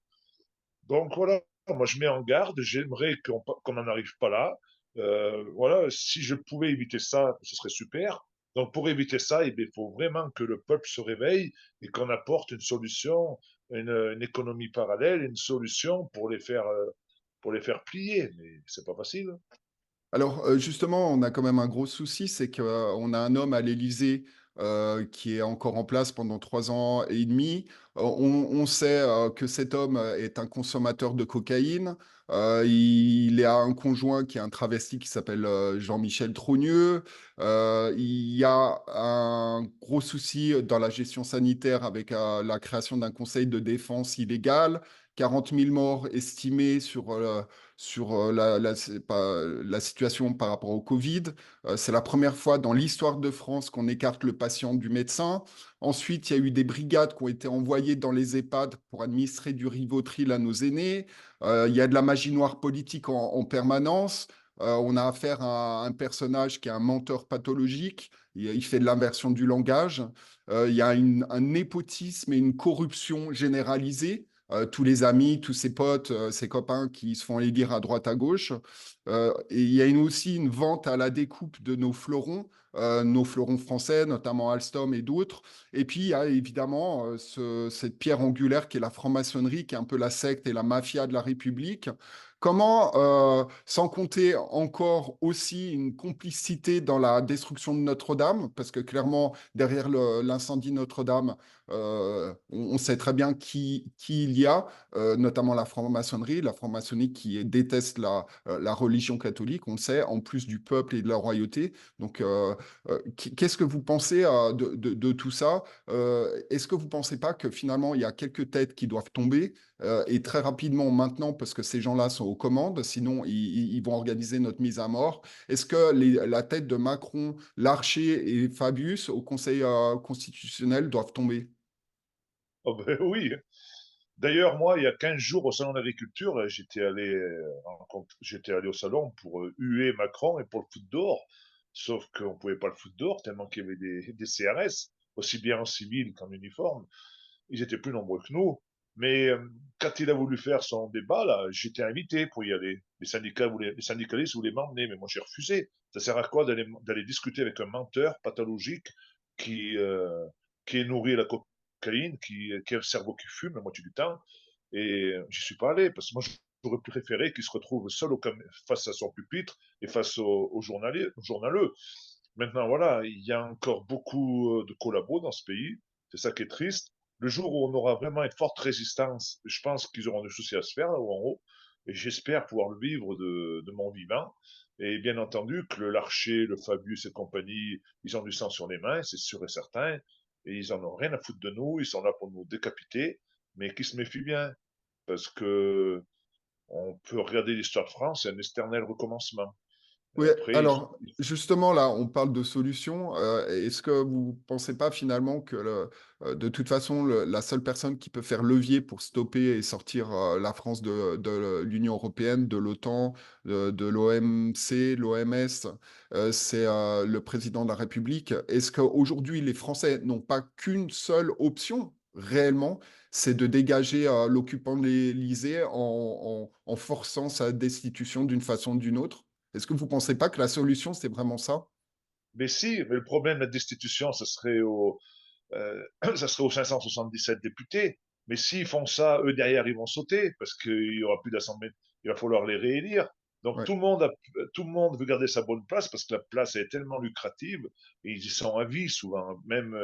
Donc voilà, moi je mets en garde, j'aimerais qu'on n'en arrive pas là. Voilà, si je pouvais éviter ça, ce serait super. Donc pour éviter ça, il faut vraiment que le peuple se réveille et qu'on apporte une solution, une économie parallèle, une solution pour les faire plier. Mais c'est pas facile. Alors, justement, on a quand même un gros souci, c'est qu'on a un homme à l'Élysée, qui est encore en place pendant 3 ans et demi. On sait, que cet homme, est un consommateur de cocaïne. Il a un conjoint qui est un travesti qui s'appelle, Jean-Michel Trogneux. Il y a un gros souci dans la gestion sanitaire avec, la création d'un conseil de défense illégal. 40 000 morts estimés sur la situation par rapport au Covid. C'est la première fois dans l'histoire de France qu'on écarte le patient du médecin. Ensuite, il y a eu des brigades qui ont été envoyées dans les EHPAD pour administrer du Rivotril à nos aînés. Il y a de la magie noire politique en permanence. On a affaire à un personnage qui est un menteur pathologique. Il fait de l'inversion du langage. Il y a un népotisme et une corruption généralisée. Tous les amis, tous ses potes, ses copains qui se font élire à droite à gauche. Et il y a aussi une vente à la découpe de nos fleurons français, notamment Alstom et d'autres. Et puis il y a évidemment cette pierre angulaire qui est la franc-maçonnerie, qui est un peu la secte et la mafia de la République. Comment, sans compter encore aussi une complicité dans la destruction de Notre-Dame, parce que clairement, derrière l'incendie de Notre-Dame, on sait très bien qui il y a, notamment la franc-maçonnerie qui déteste la religion catholique, on le sait, en plus du peuple et de la royauté. Donc, qu'est-ce que vous pensez de tout ça? Est-ce que vous ne pensez pas que finalement, il y a quelques têtes qui doivent tomber et très rapidement maintenant, parce que ces gens-là sont aux commandes, sinon ils vont organiser notre mise à mort. Est-ce que la tête de Macron, Larcher et Fabius au Conseil constitutionnel doivent tomber? Oh ben oui. D'ailleurs, moi, il y a 15 jours au salon d'agriculture, j'étais allé au salon pour huer Macron et pour le foot dehors. Sauf qu'on pouvait pas le foot dehors tellement qu'il y avait des CRS, aussi bien en civil qu'en uniforme. Ils étaient plus nombreux que nous. Mais quand il a voulu faire son débat, là, j'étais invité pour y aller. Les syndicalistes voulaient m'emmener, mais moi j'ai refusé. Ça sert à quoi d'aller discuter avec un menteur pathologique qui, euh, qui est nourri à la cocaïne, qui a le cerveau qui fume la moitié du temps? Et j'y suis pas allé, parce que moi j'aurais préféré qu'il se retrouve seul face à son pupitre et face aux journaleux. Maintenant, voilà, il y a encore beaucoup de collabos dans ce pays. C'est ça qui est triste. Le jour où on aura vraiment une forte résistance, je pense qu'ils auront des soucis à se faire là-haut en haut. Et j'espère pouvoir le vivre de mon vivant. Et bien entendu que le Larcher, le Fabius et compagnie, ils ont du sang sur les mains, c'est sûr et certain. Et ils en ont rien à foutre de nous. Ils sont là pour nous décapiter. Mais qu'ils se méfient bien. Parce que on peut regarder l'histoire de France, c'est un éternel recommencement. Oui, Après, alors justement là, on parle de solutions. Est-ce que vous ne pensez pas finalement que de toute façon, la seule personne qui peut faire levier pour stopper et sortir la France de l'Union européenne, de l'OTAN, de l'OMC, l'OMS, c'est le président de la République? Est-ce qu'aujourd'hui, les Français n'ont pas qu'une seule option réellement, c'est de dégager l'occupant de l'Élysée en forçant sa destitution d'une façon ou d'une autre? Est-ce que vous ne pensez pas que la solution, c'est vraiment ça? Mais si, mais le problème de la destitution, ça serait aux 577 députés. Mais s'ils font ça, eux derrière, ils vont sauter parce qu'il n'y aura plus d'assemblée. Il va falloir les réélire. Donc Ouais. tout le monde veut garder sa bonne place parce que la place est tellement lucrative et ils y sont à vie souvent, même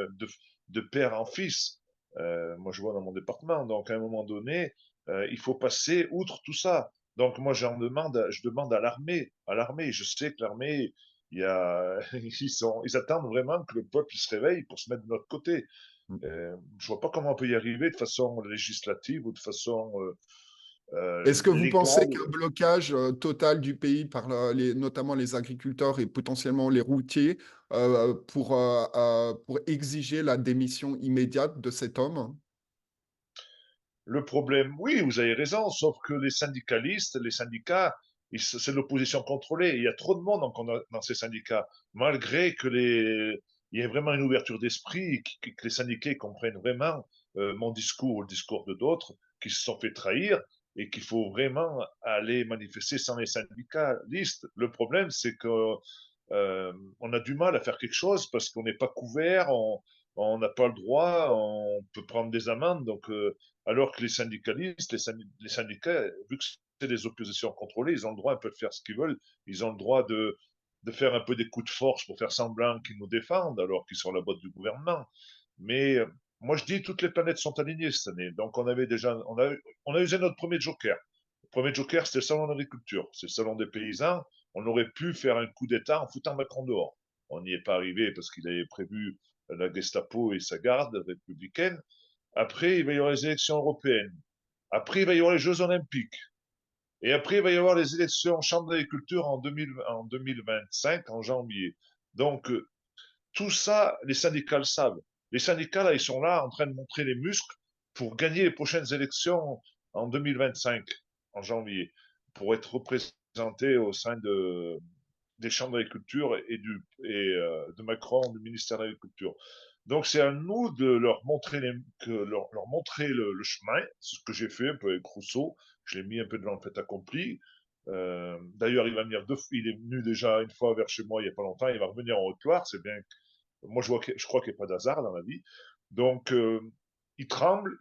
de père en fils. Moi, je vois dans mon département. Donc à un moment donné, il faut passer outre tout ça. Donc moi, je demande à l'armée. À l'armée, je sais que l'armée, ils attendent vraiment que le peuple se réveille pour se mettre de notre côté. Je vois pas comment on peut y arriver de façon législative ou de façon Est-ce que vous pensez légale. qu'un blocage total du pays par notamment les agriculteurs et potentiellement les routiers pour exiger la démission immédiate de cet homme? Le problème, oui, vous avez raison, sauf que les syndicats, c'est l'opposition contrôlée. Il y a trop de monde dans ces syndicats, malgré il y ait vraiment une ouverture d'esprit, que les syndiqués comprennent vraiment mon discours ou le discours de d'autres qui se sont fait trahir et qu'il faut vraiment aller manifester sans les syndicalistes. Le problème, c'est que on a du mal à faire quelque chose parce qu'on n'est pas couvert, on n'a pas le droit, on peut prendre des amendes. Donc, alors que les syndicalistes, les syndicats, vu que c'est des oppositions contrôlées, ils ont le droit un peu de faire ce qu'ils veulent. Ils ont le droit de faire un peu des coups de force pour faire semblant qu'ils nous défendent alors qu'ils sont à la botte du gouvernement. Mais moi, je dis toutes les planètes sont alignées cette année. Donc, on a usé notre premier joker. Le premier joker, c'était le salon d'agriculture, c'est le salon des paysans. On aurait pu faire un coup d'État en foutant Macron dehors. On n'y est pas arrivé parce qu'il avait prévu la Gestapo et sa garde républicaine. Après, il va y avoir les élections européennes. Après, il va y avoir les Jeux olympiques. Et après, il va y avoir les élections Chambre d'agriculture en 2025, en janvier. Donc, tout ça, les syndicats le savent. Les syndicats, là, ils sont là en train de montrer les muscles pour gagner les prochaines élections en 2025, en janvier, pour être représentés au sein des chambres d'agriculture de Macron, du ministère de l'Agriculture. Donc c'est à nous de leur montrer, leur montrer le chemin, c'est ce que j'ai fait un peu avec Rousseau, je l'ai mis un peu devant le fait accompli. D'ailleurs, il est venu déjà une fois vers chez moi il n'y a pas longtemps, il va revenir en Haute-Loire, c'est bien. Moi, je crois qu'il n'y a pas d'hasard dans la vie. Donc, ils tremblent,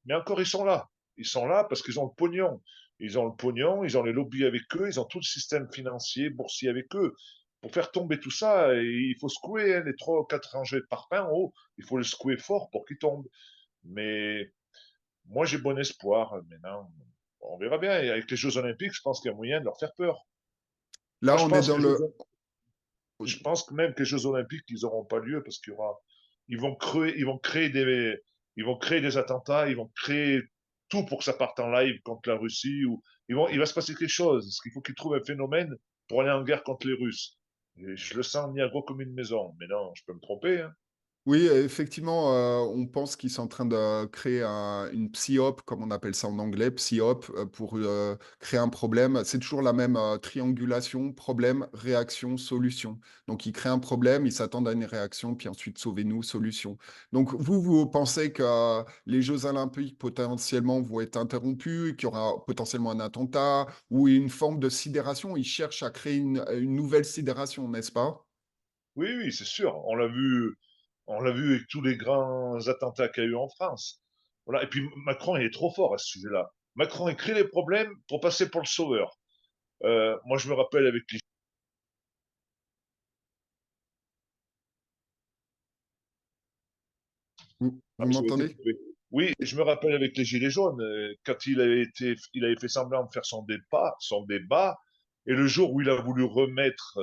mais encore, ils sont là. Ils sont là parce qu'ils ont le pognon. Ils ont le pognon, ils ont les lobbies avec eux, ils ont tout le système financier, boursier avec eux. Pour faire tomber tout ça, il faut secouer les 3 ou 4 rangées de parpaings en haut. Il faut les secouer fort pour qu'ils tombent. Mais moi, j'ai bon espoir. Maintenant, on verra bien. Et avec les Jeux Olympiques, je pense qu'il y a moyen de leur faire peur. Là, Moi, on est dans je pense que même que les Jeux Olympiques, ils n'auront pas lieu parce ils vont créer des attentats, ils vont créer tout pour que ça parte en live contre la Russie ou il va se passer quelque chose. Parce qu'il faut qu'ils trouvent un phénomène pour aller en guerre contre les Russes. Et je le sens venir gros comme une maison. Mais non, je peux me tromper, hein. Oui, effectivement, on pense qu'ils sont en train de créer une psyop, comme on appelle ça en anglais, psyop, pour créer un problème. C'est toujours la même triangulation, problème, réaction, solution. Donc, ils créent un problème, ils s'attendent à une réaction, puis ensuite, sauvez-nous, solution. Donc, vous pensez que les Jeux Olympiques potentiellement vont être interrompus, qu'il y aura potentiellement un attentat ou une forme de sidération. Ils cherchent à créer une nouvelle sidération, n'est-ce pas? Oui, oui, c'est sûr. On l'a vu avec tous les grands attentats qu'il y a eu en France. Voilà. Et puis Macron, il est trop fort à ce sujet-là. Macron, il crée les problèmes pour passer pour le sauveur. Moi, je me rappelle avec les Vous j'ai été m'entendez? coupé. Oui, je me rappelle avec les Gilets jaunes, quand il avait fait semblant de faire son débat, et le jour où il a voulu remettre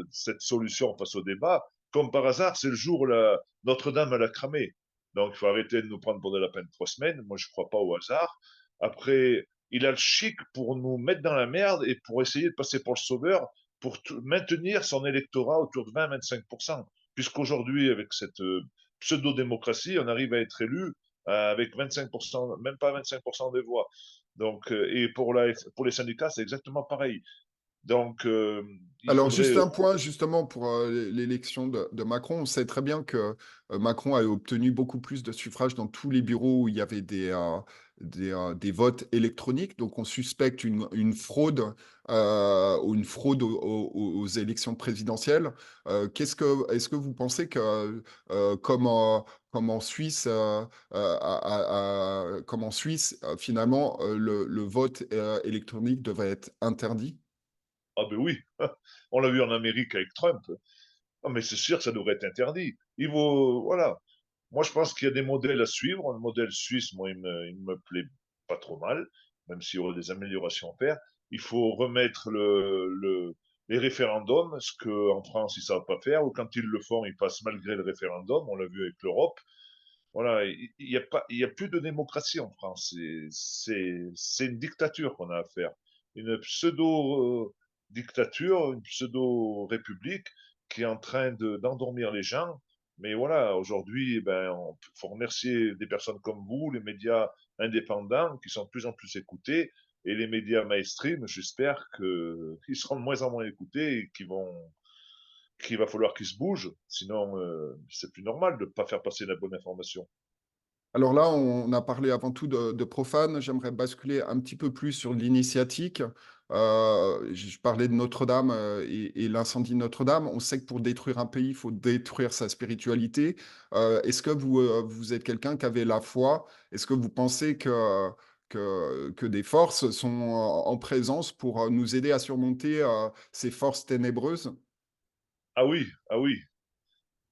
cette solution face au débat, comme par hasard, c'est le jour où Notre-Dame l'a cramé. Donc, il faut arrêter de nous prendre pour de la peine 3 semaines. Moi, je ne crois pas au hasard. Après, il a le chic pour nous mettre dans la merde et pour essayer de passer pour le sauveur, pour maintenir son électorat autour de 20-25%. Puisqu'aujourd'hui, avec cette pseudo-démocratie, on arrive à être élu avec 25%, même pas 25% des voix. Donc, et pour les syndicats, c'est exactement pareil. Donc, il Alors, juste faudrait. un point, justement, pour l'élection de Macron. On sait très bien que Macron a obtenu beaucoup plus de suffrages dans tous les bureaux où il y avait des votes électroniques. Donc, on suspecte une fraude ou une fraude aux élections présidentielles. Est-ce que vous pensez que, comme en Suisse, comme en Suisse, finalement, le vote électronique devrait être interdit? Ah ben oui, on l'a vu en Amérique avec Trump. Ah, mais c'est sûr que ça devrait être interdit. Voilà. Moi, je pense qu'il y a des modèles à suivre. Le modèle suisse, moi, il me plaît pas trop mal, même s'il y aurait des améliorations à faire. Il faut remettre les référendums, ce qu'en France, ils savent pas faire, ou quand ils le font, ils passent malgré le référendum. On l'a vu avec l'Europe. Voilà, il y a pas, il y a plus de démocratie en France. C'est une dictature qu'on a à faire. Une pseudo-dictature, une pseudo-république qui est en train d'endormir les gens. Mais voilà, aujourd'hui, eh ben, faut remercier des personnes comme vous, les médias indépendants qui sont de plus en plus écoutés, et les médias mainstream, j'espère qu'ils seront de moins en moins écoutés et qu'il va falloir qu'ils se bougent. Sinon, c'est plus normal de ne pas faire passer la bonne information. Alors là, on a parlé avant tout de profane. J'aimerais basculer un petit peu plus sur l'initiatique. Je parlais de Notre-Dame et l'incendie de Notre-Dame. On sait que pour détruire un pays, il faut détruire sa spiritualité. Est-ce que vous êtes quelqu'un qui avait la foi? Est-ce que vous pensez que des forces sont en présence pour nous aider à surmonter ces forces ténébreuses? Ah oui,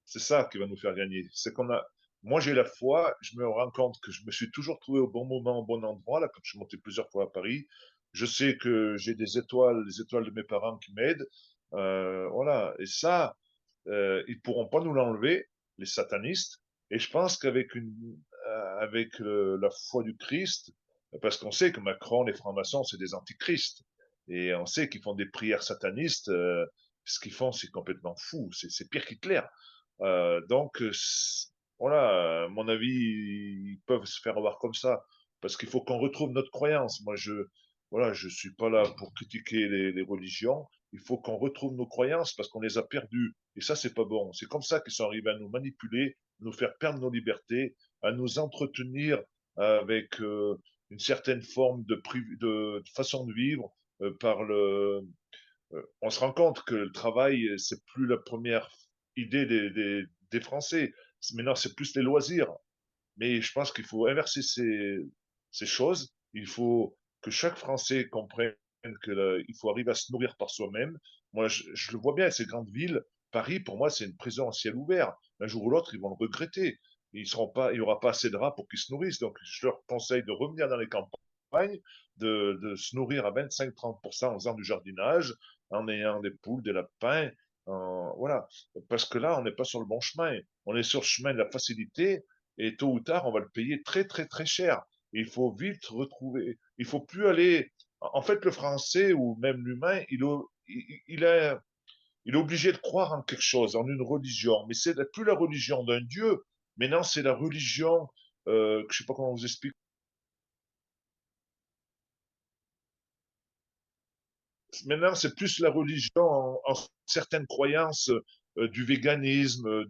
c'est ça qui va nous faire gagner. C'est qu'on a. Moi, j'ai la foi. Je me rends compte que je me suis toujours trouvé au bon moment, au bon endroit. Là, quand je suis monté plusieurs fois à Paris, je sais que j'ai des étoiles, les étoiles de mes parents qui m'aident. Voilà. Et ça, ils pourront pas nous l'enlever, les satanistes. Et je pense avec la foi du Christ, parce qu'on sait que Macron, les francs-maçons, c'est des antichrists. Et on sait qu'ils font des prières satanistes. Ce qu'ils font, c'est complètement fou. C'est pire qu'Hitler. Donc, voilà, à mon avis, ils peuvent se faire avoir comme ça, parce qu'il faut qu'on retrouve notre croyance. Moi, voilà, je suis pas là pour critiquer les religions. Il faut qu'on retrouve nos croyances parce qu'on les a perdues. Et ça, c'est pas bon. C'est comme ça qu'ils sont arrivés à nous manipuler, nous faire perdre nos libertés, à nous entretenir avec une certaine forme de façon de vivre par on se rend compte que le travail, c'est plus la première idée des Français. Maintenant, c'est plus les loisirs. Mais je pense qu'il faut inverser ces choses. Il faut que chaque Français comprenne qu'il faut arriver à se nourrir par soi-même. Moi, je le vois bien, ces grandes villes. Paris, pour moi, c'est une prison en ciel ouvert. Un jour ou l'autre, ils vont le regretter. Il n'y aura pas assez de rats pour qu'ils se nourrissent. Donc, je leur conseille de revenir dans les campagnes, de se nourrir à 25-30% en faisant du jardinage, en ayant des poules, des lapins. Voilà. Parce que là, on n'est pas sur le bon chemin. On est sur le chemin de la facilité et tôt ou tard, on va le payer très, très, très cher. Il faut vite retrouver. Il faut plus aller. En fait, le français ou même l'humain, il est obligé de croire en quelque chose, en une religion. Mais c'est plus la religion d'un Dieu. Maintenant, c'est la religion, que je sais pas comment vous expliquer. Maintenant, c'est plus la religion en certaines croyances du véganisme,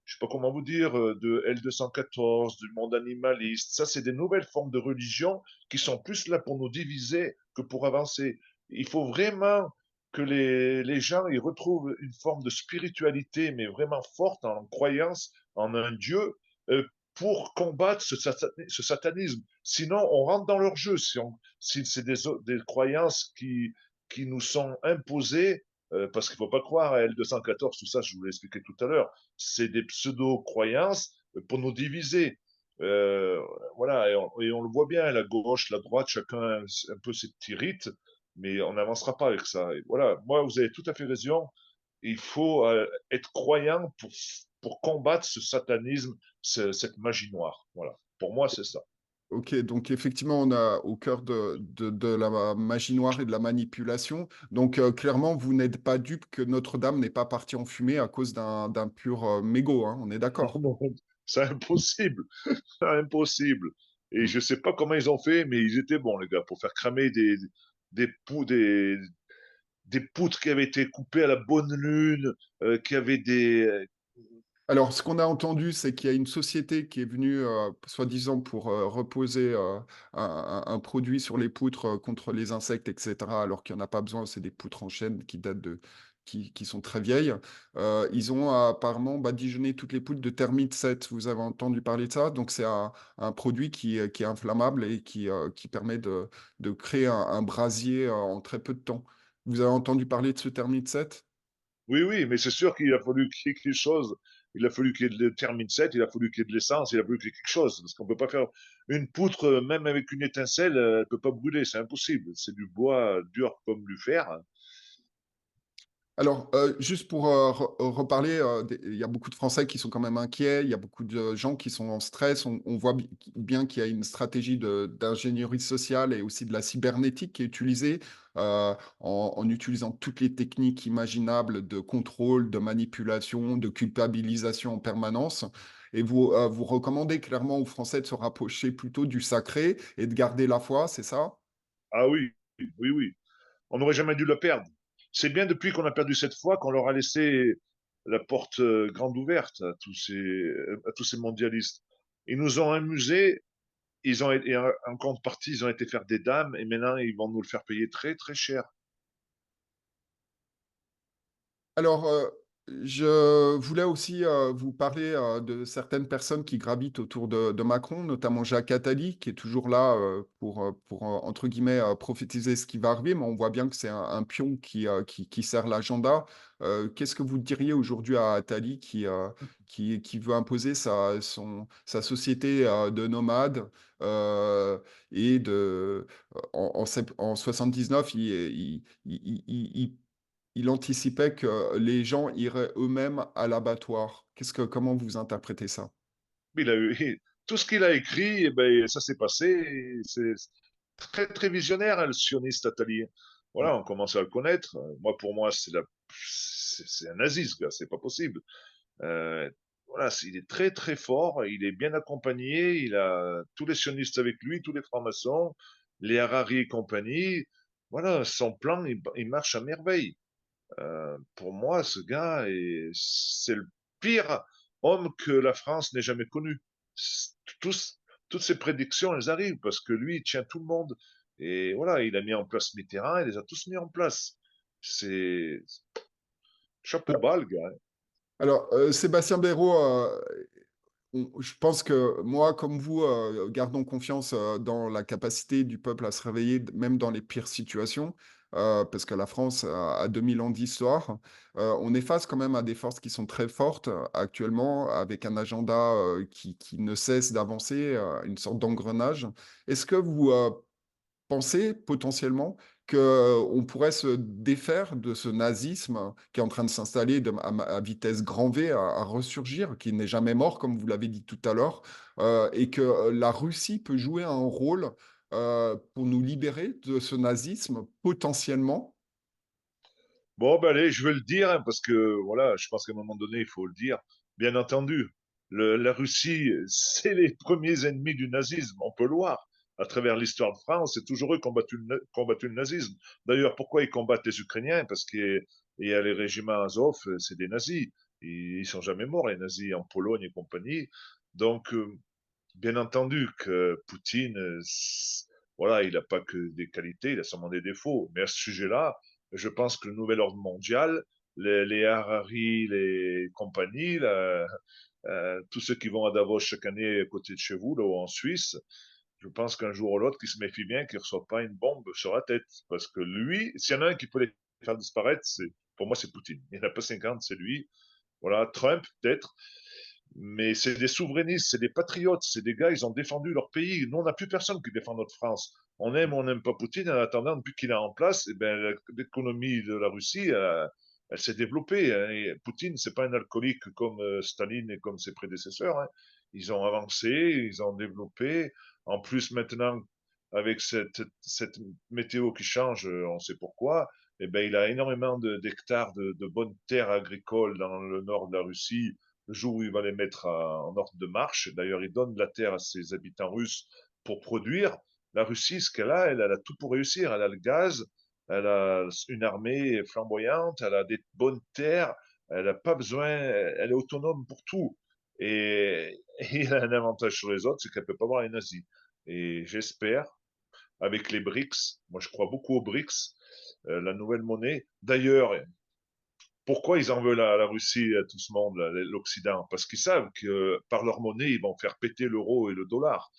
je sais pas comment vous dire, de L214, du monde animaliste. Ça, c'est des nouvelles formes de religion qui sont plus là pour nous diviser que pour avancer. Il faut vraiment que les gens ils retrouvent une forme de spiritualité, mais vraiment forte en croyance en un Dieu, euh, pour combattre ce satanisme. Sinon, on rentre dans leur jeu. Si c'est des croyances qui nous sont imposées, parce qu'il ne faut pas croire à L214, tout ça, je vous l'ai expliqué tout à l'heure, c'est des pseudo-croyances pour nous diviser. Euh, voilà, et on le voit bien, la gauche, la droite, chacun un peu ses petits rites, mais on n'avancera pas avec ça. Et voilà, moi, vous avez tout à fait raison. Il faut être croyant pour combattre ce satanisme, cette magie noire. Voilà, pour moi, c'est ça. Ok, donc effectivement, on a au cœur de la magie noire et de la manipulation. Donc clairement, vous n'êtes pas dupe que Notre-Dame n'est pas partie en fumée à cause d'un pur mégot, hein, on est Non, d'accord. non, c'est impossible. Impossible. Et je sais pas comment ils ont fait, mais ils étaient bons, les gars, pour faire cramer des, pou- des poutres qui avaient été coupées à la bonne lune, qui avaient des. Alors, ce qu'on a entendu, c'est qu'il y a une société qui est venue, soi-disant pour, reposer, un produit sur les poutres, contre les insectes et cetera, alors qu'il y en a pas besoin. C'est des poutres en chêne qui datent de qui sont très vieilles. Ils ont apparemment badigeonné toutes les poutres de Thermite 7. Vous avez entendu parler de ça? Donc c'est un produit qui est inflammable et qui permet de créer un brasier, en très peu de temps. Vous avez entendu parler de ce Thermite 7? Oui, oui, mais c'est sûr qu'il a fallu qu'il y ait quelque chose. Il a fallu qu'il y ait de thermite, il a fallu qu'il y ait de l'essence, il a fallu qu'il y ait quelque chose. Parce qu'on peut pas faire une poutre, même avec une étincelle, elle peut pas brûler, c'est impossible. C'est du bois dur comme du fer. Alors, juste pour reparler, il y a beaucoup de Français qui sont quand même inquiets, il y a beaucoup de gens qui sont en stress. On voit bien qu'il y a une stratégie d'ingénierie sociale et aussi de la cybernétique qui est utilisée en utilisant toutes les techniques imaginables de contrôle, de manipulation, de culpabilisation en permanence. Et vous recommandez clairement aux Français de se rapprocher plutôt du sacré et de garder la foi, c'est ça? Ah oui, oui, oui. On n'aurait jamais dû le perdre. C'est bien depuis qu'on a perdu cette fois qu'on leur a laissé la porte grande ouverte à tous ces mondialistes. Ils nous ont amusés, et en contrepartie, ils ont été faire des dames, et maintenant ils vont nous le faire payer très très cher. Alors, je voulais aussi vous parler de certaines personnes qui gravitent autour de Macron, notamment Jacques Attali, qui est toujours là pour entre guillemets, prophétiser ce qui va arriver, mais on voit bien que c'est un pion qui sert l'agenda. Qu'est-ce que vous diriez aujourd'hui à Attali qui veut imposer sa société de nomades euh, et en 79, il anticipait que les gens iraient eux-mêmes à l'abattoir. Comment vous interprétez ça? Il a eu tout ce qu'il a écrit, eh ben, ça s'est passé. C'est très très visionnaire, hein, le sioniste Attali. Voilà, on commence à le connaître. Moi, pour moi, c'est un nazi, ce gars, c'est pas possible. Euh, voilà, il est très très fort, il est bien accompagné, il a tous les sionistes avec lui, tous les francs-maçons, les Harari et compagnie. Voilà, son plan, il marche à merveille. Pour moi, ce gars, c'est le pire homme que la France n'ait jamais connu. Tous, toutes ses prédictions, elles arrivent parce que lui, il tient tout le monde. Et voilà, il a mis en place Mitterrand, il les a tous mis en place. C'est chapeau bas, le gars, hein. Alors, Sébastien Béraud, je pense que moi, comme vous, gardons confiance dans la capacité du peuple à se réveiller, même dans les pires situations, parce que la France a 2000 ans d'histoire. On est face quand même à des forces qui sont très fortes actuellement, avec un agenda qui ne cesse d'avancer, une sorte d'engrenage. Est-ce que vous pensez potentiellement qu'on pourrait se défaire de ce nazisme qui est en train de s'installer à vitesse grand V, à ressurgir, qui n'est jamais mort, comme vous l'avez dit tout à l'heure, et que la Russie peut jouer un rôle pour nous libérer de ce nazisme potentiellement? Bon, ben allez, je vais le dire, hein, parce que voilà, je pense qu'à un moment donné, il faut le dire. Bien entendu, la Russie, c'est les premiers ennemis du nazisme. On peut le voir. À travers l'histoire de France, c'est toujours eux qui combattu le nazisme. D'ailleurs, pourquoi ils combattent les Ukrainiens? Parce qu'il y a les régiments Azov, c'est des nazis. Ils sont jamais morts, les nazis, en Pologne et compagnie. Donc, bien entendu que Poutine, voilà, il n'a pas que des qualités, il a sûrement des défauts. Mais à ce sujet-là, je pense que le nouvel ordre mondial, les Harari, les compagnies, là, tous ceux qui vont à Davos chaque année à côté de chez vous, là, ou en Suisse, je pense qu'un jour ou l'autre, qu'ils se méfient bien qu'il ne reçoit pas une bombe sur la tête. Parce que lui, s'il y en a un qui peut les faire disparaître, pour moi, c'est Poutine. Il n'y en a pas 50, c'est lui. Voilà, Trump, peut-être. Mais c'est des souverainistes, c'est des patriotes, c'est des gars, ils ont défendu leur pays. Nous, on n'a plus personne qui défend notre France. On aime ou on n'aime pas Poutine. En attendant, depuis qu'il est en place, eh ben, l'économie de la Russie, elle s'est développée, hein. Et Poutine, c'est pas un alcoolique comme Staline et comme ses prédécesseurs, hein. Ils ont avancé, ils ont développé. En plus, maintenant, avec cette météo qui change, on sait pourquoi. Eh ben, il a énormément d'hectares de bonnes terres agricoles dans le nord de la Russie le jour où il va les mettre en ordre de marche. D'ailleurs, il donne de la terre à ses habitants russes pour produire. La Russie, ce qu'elle a, elle a tout pour réussir. Elle a le gaz, elle a une armée flamboyante, elle a des bonnes terres, elle n'a pas besoin, elle est autonome pour tout. Et, et elle a un avantage sur les autres, c'est qu'elle peut pas voir les nazis. Et j'espère, avec les BRICS, moi je crois beaucoup aux BRICS, la nouvelle monnaie. D'ailleurs, pourquoi ils en veulent à la Russie, à tout ce monde, l'Occident? Parce qu'ils savent que par leur monnaie, ils vont faire péter l'euro et le dollar.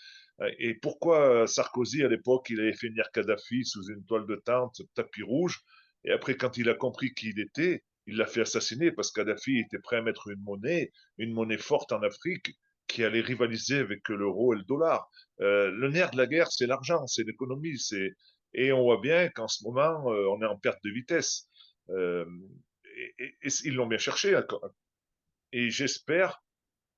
Et pourquoi Sarkozy, à l'époque, il avait fait venir Kadhafi sous une toile de tente, tapis rouge, et après, quand il a compris qui il était, il l'a fait assassiner parce que Kadhafi était prêt à mettre une monnaie forte en Afrique, qui allait rivaliser avec l'euro et le dollar. Le nerf de la guerre, c'est l'argent, c'est l'économie, et on voit bien qu'en ce moment, on est en perte de vitesse. Euh, et ils l'ont bien cherché. Et j'espère,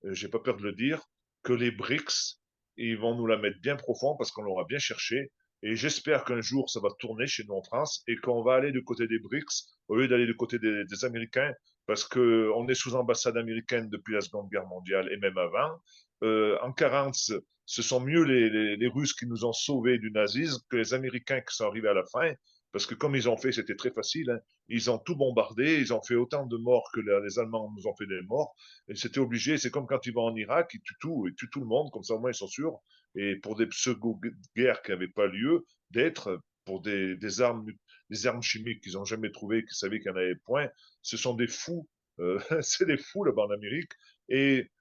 j'ai pas peur de le dire, que les BRICS, ils vont nous la mettre bien profond parce qu'on l'aura bien cherché. Et j'espère qu'un jour, ça va tourner chez nous en France et qu'on va aller du côté des BRICS au lieu d'aller du côté des Américains parce que on est sous ambassade américaine depuis la Seconde Guerre mondiale et même avant. En 40, ce sont mieux les Russes qui nous ont sauvés du nazisme que les Américains qui sont arrivés à la fin. Parce que comme ils ont fait, c'était très facile. Hein. Ils ont tout bombardé, ils ont fait autant de morts que les Allemands nous ont fait des morts. Et c'était obligé, c'est comme quand ils vont en Irak, ils tuent tout le monde, comme ça au moins ils sont sûrs. Et pour des pseudo-guerres qui n'avaient pas lieu d'être, pour des armes chimiques qu'ils n'ont jamais trouvées, qu'ils savaient qu'il n'y en avait point, ce sont des fous. C'est des fous là-bas en Amérique. Et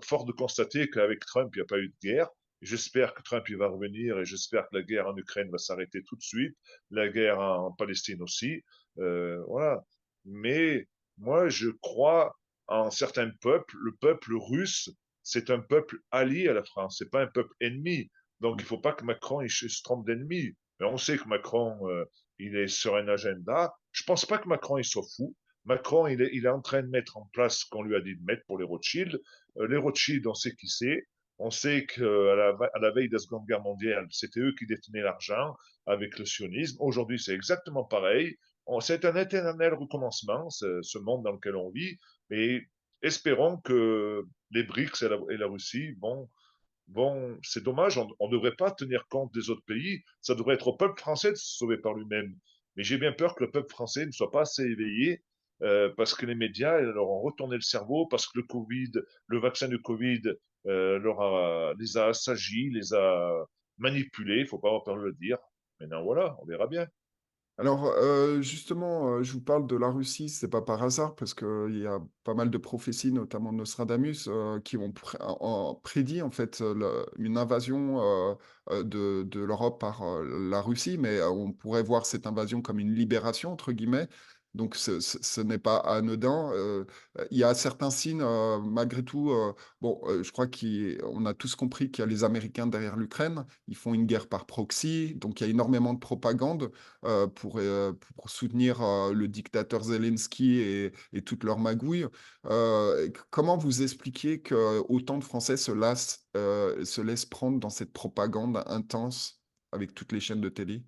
fort de constater qu'avec Trump, il n'y a pas eu de guerre. J'espère que Trump il va revenir et j'espère que la guerre en Ukraine va s'arrêter tout de suite, la guerre en Palestine aussi. Voilà. Mais moi, je crois en certains peuples. Le peuple russe, c'est un peuple allié à la France, c'est pas un peuple ennemi. Donc, il faut pas que Macron il se trompe d'ennemi. Mais on sait que Macron, il est sur un agenda. Je pense pas que Macron il soit fou. Macron, il est en train de mettre en place ce qu'on lui a dit de mettre pour les Rothschild. Les Rothschild, on sait qui c'est. On sait qu'à la veille de la Seconde Guerre mondiale, c'était eux qui détenaient l'argent avec le sionisme. Aujourd'hui, c'est exactement pareil. C'est un éternel recommencement, ce monde dans lequel on vit. Mais espérons que les BRICS et la Russie, c'est dommage, on ne devrait pas tenir compte des autres pays. Ça devrait être au peuple français de se sauver par lui-même. Mais j'ai bien peur que le peuple français ne soit pas assez éveillé parce que les médias leur ont retourné le cerveau, parce que le vaccin du Covid les a assagis, les a manipulés. Il ne faut pas avoir peur de le dire. Maintenant, voilà, on verra bien. Alors, justement, je vous parle de la Russie, c'est pas par hasard parce qu'il y a pas mal de prophéties, notamment Nostradamus, qui ont prédit en fait, une invasion, de l'Europe par, la Russie, mais, on pourrait voir cette invasion comme «une libération» entre guillemets, donc ce n'est pas anodin, il y a certains signes, malgré tout, bon, je crois qu'on a tous compris qu'il y a les Américains derrière l'Ukraine, ils font une guerre par proxy, donc il y a énormément de propagande pour soutenir, le dictateur Zelensky et toute leur magouille. Et comment vous expliquez qu'autant de Français se laissent prendre dans cette propagande intense avec toutes les chaînes de télé?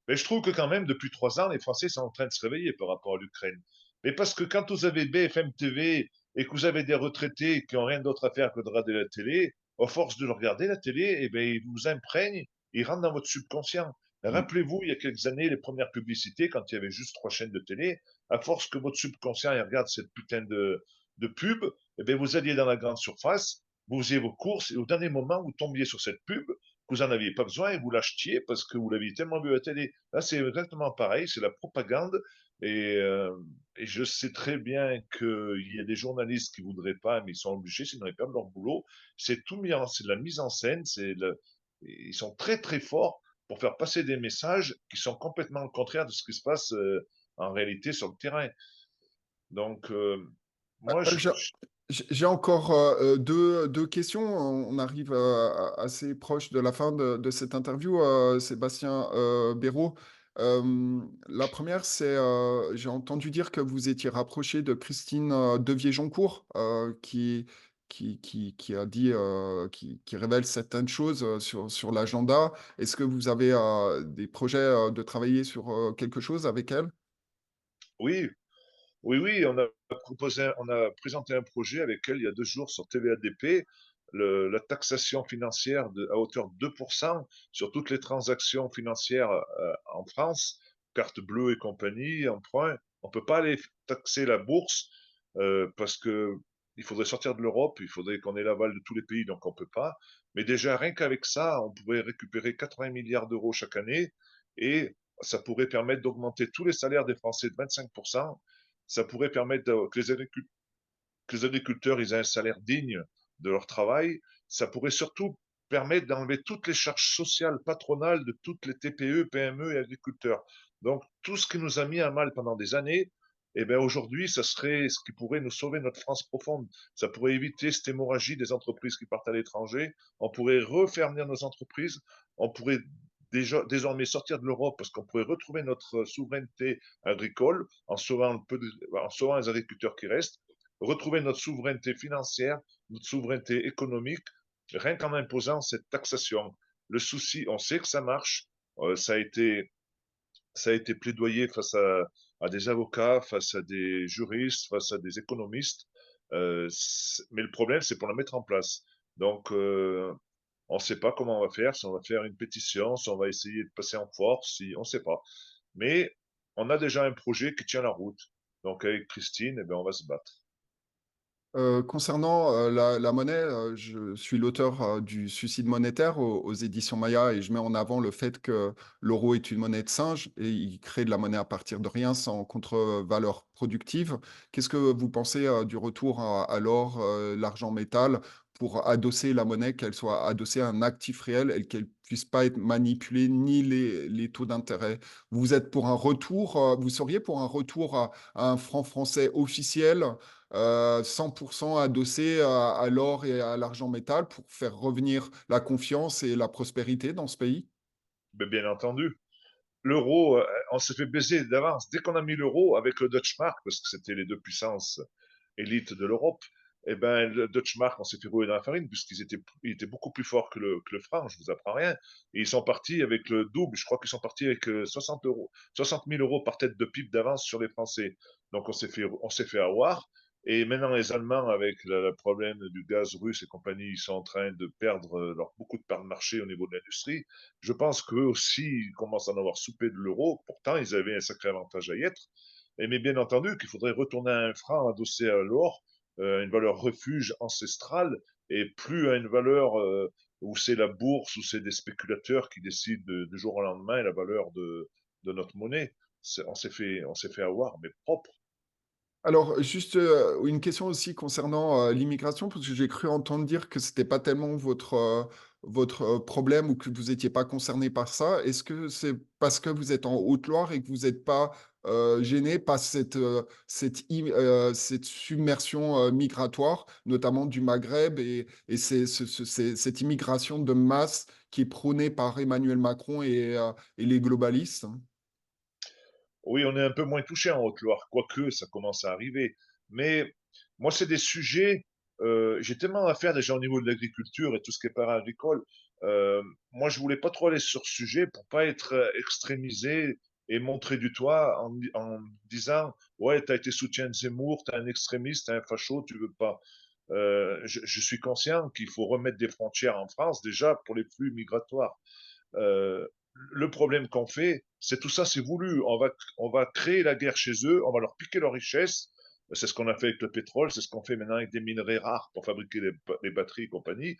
Mais je trouve que quand même, depuis 3 ans, les Français sont en train de se réveiller par rapport à l'Ukraine. Mais parce que quand vous avez BFM TV et que vous avez des retraités qui ont rien d'autre à faire que de regarder la télé, à force de regarder la télé, eh ben, ils vous imprègnent, ils rentrent dans votre subconscient. Mmh. Rappelez-vous, il y a quelques années, les premières publicités, quand il y avait juste 3 chaînes de télé, à force que votre subconscient il regarde cette putain de pub, eh ben, vous alliez dans la grande surface, vous faisiez vos courses et au dernier moment, vous tombiez sur cette pub, que vous n'en aviez pas besoin et vous l'achetiez parce que vous l'aviez tellement vu à la télé. Là, c'est exactement pareil, c'est la propagande. Et, euh, et je sais très bien qu'il y a des journalistes qui voudraient pas, mais ils sont obligés, sinon ils perdent leur boulot. C'est tout mis c'est de la mise en scène, ils sont très très forts pour faire passer des messages qui sont complètement le contraire de ce qui se passe en réalité sur le terrain. Donc, moi, Heu, j'ai j'ai encore, 2 questions. On arrive, assez proche de la fin de cette interview, Sébastien, Béraud. La première, c'est, j'ai entendu dire que vous étiez rapproché de Christine, Devier-Joncourt, qui a dit, qui révèle certaines choses, sur l'agenda. Est-ce que vous avez, des projets, de travailler sur, quelque chose avec elle? oui, oui, on a présenté un projet avec elle il y a 2 jours sur TVADP, la taxation financière à hauteur de 2% sur toutes les transactions financières en France. carte bleue et compagnie, emprunt. On peut pas aller taxer la bourse parce que il faudrait sortir de l'Europe, il faudrait qu'on ait l'aval de tous les pays, donc on peut pas. Mais déjà, rien qu'avec ça, on pourrait récupérer 80 milliards d'euros chaque année et ça pourrait permettre d'augmenter tous les salaires des Français de 25%. Ça pourrait permettre que les agriculteurs ils aient un salaire digne de leur travail. Ça pourrait surtout permettre d'enlever toutes les charges sociales patronales de toutes les TPE, PME et agriculteurs. Donc, tout ce qui nous a mis à mal pendant des années, eh bien, aujourd'hui, ça serait ce qui pourrait nous sauver notre France profonde. Ça pourrait éviter cette hémorragie des entreprises qui partent à l'étranger. On pourrait refaire venir nos entreprises. On pourrait déjà, désormais sortir de l'Europe parce qu'on pourrait retrouver notre souveraineté agricole en sauvant les agriculteurs qui restent, retrouver notre souveraineté financière, notre souveraineté économique, rien qu'en imposant cette taxation. Le souci, on sait que ça marche, ça a été plaidoyé face à des avocats, face à des juristes, face à des économistes. Mais le problème, c'est pour la mettre en place. Donc, on ne sait pas comment on va faire, si on va faire une pétition, si on va essayer de passer en force, si, on ne sait pas. Mais on a déjà un projet qui tient la route. Donc, avec Christine, eh bien, on va se battre. Concernant la monnaie, je suis l'auteur du Suicide monétaire aux éditions Maya et je mets en avant le fait que l'euro est une monnaie de singe et il crée de la monnaie à partir de rien sans contre-valeur productive. Qu'est-ce que vous pensez du retour à l'or, l'argent métal pour adosser la monnaie, qu'elle soit adossée à un actif réel et qu'elle puisse pas être manipulée ni les taux d'intérêt? Vous êtes pour un retour, vous seriez pour un retour à un franc français officiel 100% adossé à l'or et à l'argent métal pour faire revenir la confiance et la prospérité dans ce pays? Mais bien entendu. L'euro, on s'est fait baiser d'avance. Dès qu'on a mis l'euro avec le Deutsche Mark, parce que c'était les deux puissances élites de l'Europe, eh ben, le Deutsche Mark, on s'est fait rouler dans la farine, ils étaient beaucoup plus forts que le franc, je vous apprends rien. Et ils sont partis avec le double, je crois qu'ils sont partis avec 60 euros, 60 000 euros par tête de pipe d'avance sur les Français. Donc on s'est fait avoir. Et maintenant, les Allemands, avec le problème du gaz russe et compagnie, ils sont en train de perdre beaucoup de parts de marché au niveau de l'industrie. Je pense qu'eux aussi ils commencent à en avoir soupé de l'euro. Pourtant, ils avaient un sacré avantage à y être. Mais bien entendu qu'il faudrait retourner à un franc adossé à l'or, une valeur refuge ancestrale, et plus à une valeur où c'est la bourse, où c'est des spéculateurs qui décident du jour au lendemain la valeur de notre monnaie. On s'est fait avoir, mais propre. Alors, juste une question aussi concernant l'immigration, parce que j'ai cru entendre dire que c'était pas tellement votre problème ou que vous n'étiez pas concerné par ça. Est-ce que c'est parce que vous êtes en Haute-Loire et que vous n'êtes pas gêné par cette submersion migratoire, notamment du Maghreb et cette immigration de masse qui est prônée par Emmanuel Macron et les globalistes? Oui, on est un peu moins touché en Haute-Loire, quoique ça commence à arriver. Mais moi, c'est des sujets, j'ai tellement à faire déjà au niveau de l'agriculture et tout ce qui est para-agricole. Moi, je voulais pas trop aller sur ce sujet pour pas être extrémisé et montrer du doigt en disant, ouais, tu as été soutien de Zemmour, tu es un extrémiste, tu es un facho, tu veux pas. Je suis conscient qu'il faut remettre des frontières en France déjà pour les flux migratoires. Euh, le problème qu'on fait, c'est tout ça, c'est voulu. On va créer la guerre chez eux, on va leur piquer leurs richesses. C'est ce qu'on a fait avec le pétrole, c'est ce qu'on fait maintenant avec des minerais rares pour fabriquer les batteries et compagnie.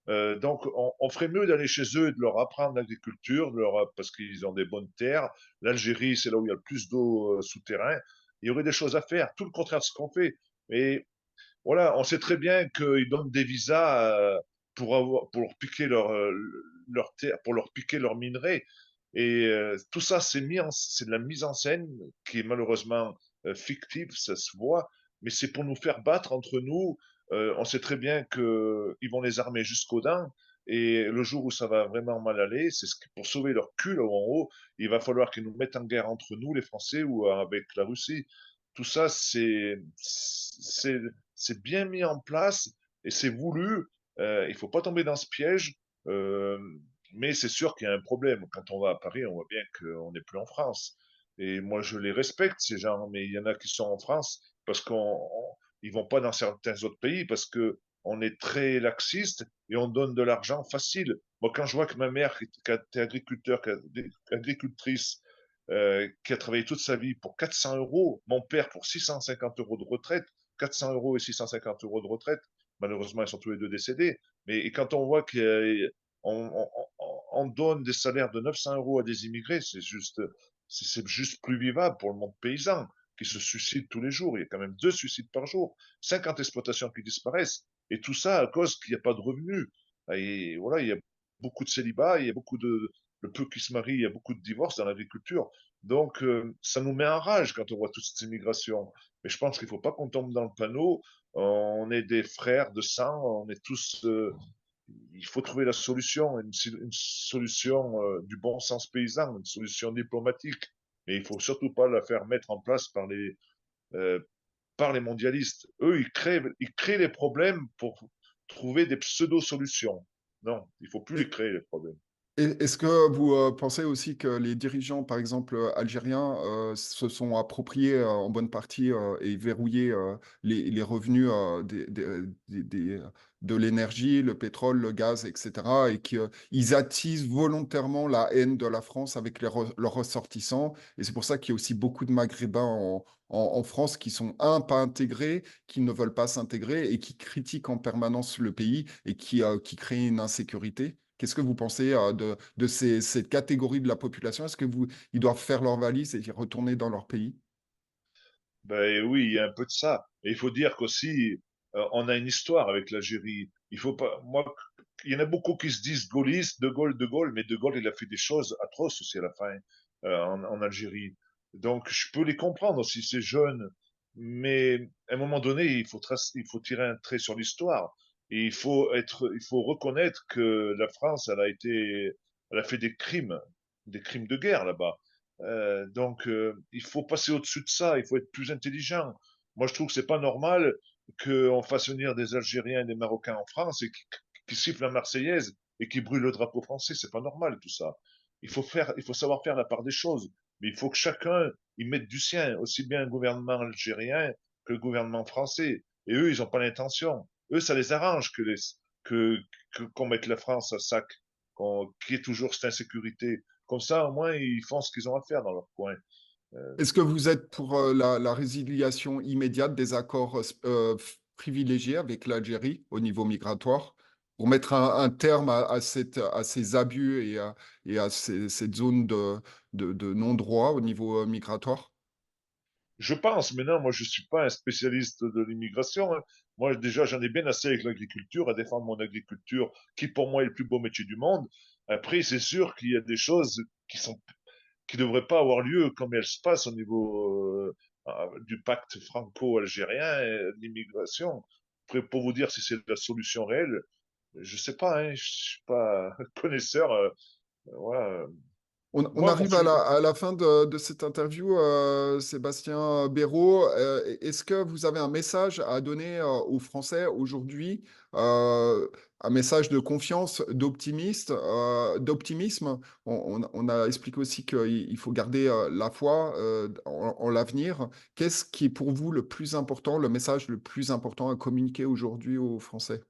Donc, on ferait mieux d'aller chez eux et de leur apprendre l'agriculture, parce qu'ils ont des bonnes terres. L'Algérie, c'est là où il y a le plus d'eau souterrain. Il y aurait des choses à faire, tout le contraire de ce qu'on fait. Mais voilà, on sait très bien qu'ils donnent des visas pour leur piquer leur terre, pour leur piquer leurs minerais. Et tout ça, c'est de la mise en scène qui est malheureusement fictive, ça se voit, mais c'est pour nous faire battre entre nous. On sait très bien qu'ils vont les armer jusqu'aux dents. Et le jour où ça va vraiment mal aller, pour sauver leur cul là en haut, il va falloir qu'ils nous mettent en guerre entre nous, les Français, ou avec la Russie. Tout ça, c'est bien mis en place et c'est voulu. Il faut pas tomber dans ce piège. Euh, mais c'est sûr qu'il y a un problème. Quand on va à Paris, on voit bien qu'on n'est plus en France. Et moi, je les respecte, ces gens, mais il y en a qui sont en France parce ils vont pas dans certains autres pays parce que on est très laxiste et on donne de l'argent facile. Moi, quand je vois que ma mère, qui était agricultrice, qui a travaillé toute sa vie pour 400 euros, mon père pour 650 euros de retraite, 400 euros et 650 euros de retraite. Malheureusement, ils sont tous les deux décédés. Mais et quand on voit qu'on donne des salaires de 900 euros à des immigrés, c'est juste plus vivable pour le monde paysan qui se suicide tous les jours. Il y a quand même 2 suicides par jour, 50 exploitations qui disparaissent. Et tout ça à cause qu'il n'y a pas de revenus. Et voilà, il y a beaucoup de célibats, il y a beaucoup de, le peu qui se marient, il y a beaucoup de divorces dans l'agriculture. Donc, ça nous met en rage quand on voit toute cette immigration. Mais je pense qu'il ne faut pas qu'on tombe dans le panneau. On est des frères de sang, on est tous. Il faut trouver la solution, une solution du bon sens paysan, une solution diplomatique. Et il faut surtout pas la faire mettre en place euh, par les mondialistes. Eux, ils créent les problèmes pour trouver des pseudo-solutions. Non, il faut plus les créer, les problèmes. Est-ce que vous pensez aussi que les dirigeants, par exemple algériens, se sont appropriés en bonne partie et verrouillé les revenus de l'énergie, le pétrole, le gaz, etc., et qu'ils attisent volontairement la haine de la France avec leurs ressortissants? Et c'est pour ça qu'il y a aussi beaucoup de Maghrébins en France qui sont, pas intégrés, qui ne veulent pas s'intégrer et qui critiquent en permanence le pays et qui créent une insécurité. Qu'est-ce que vous pensez de cette catégorie de la population? Est-ce que ils doivent faire leur valise et retourner dans leur pays? Ben oui, il y a un peu de ça. Et il faut dire qu'aussi, on a une histoire avec l'Algérie. Il faut pas, moi, il y en a beaucoup qui se disent gaullistes, De Gaulle, mais De Gaulle, il a fait des choses atroces aussi à la fin, en Algérie. Donc, je peux les comprendre aussi, ces jeunes. Mais à un moment donné, il faut tirer un trait sur l'histoire. Et il faut reconnaître que la France, elle a fait des crimes de guerre là-bas. Il faut passer au-dessus de ça, il faut être plus intelligent. Moi, je trouve que c'est pas normal qu'on fasse venir des Algériens et des Marocains en France et qui sifflent la Marseillaise et qui brûlent le drapeau français. C'est pas normal tout ça. Il faut savoir faire la part des choses. Mais il faut que chacun y mette du sien, aussi bien le gouvernement algérien que le gouvernement français. Et eux, ils n'ont pas l'intention. Eux, ça les arrange que, qu'on mette la France à sac, qu'il y ait toujours cette insécurité. Comme ça, au moins, ils font ce qu'ils ont à faire dans leur coin. Euh, Est-ce que vous êtes pour la résiliation immédiate des accords privilégiés avec l'Algérie au niveau migratoire pour mettre un terme à ces abus et à cette zone de non-droit au niveau migratoire? je pense, maintenant, moi, je suis pas un spécialiste de l'immigration, hein. Moi, déjà, j'en ai bien assez avec l'agriculture, à défendre mon agriculture, qui pour moi est le plus beau métier du monde. Après, c'est sûr qu'il y a des choses qui devraient pas avoir lieu comme elles se passent au niveau du pacte franco-algérien et de l'immigration. Après, pour vous dire si c'est la solution réelle, je sais pas, hein, je suis pas connaisseur. Voilà. On Moi, mon arrive seul, à la fin de cette interview, Sébastien Béraud. Est-ce que vous avez un message à donner aux Français aujourd'hui, un message de confiance, d'optimisme? On a expliqué aussi qu'il faut garder la foi en l'avenir. Qu'est-ce qui est pour vous le plus important, le message le plus important à communiquer aujourd'hui aux Français?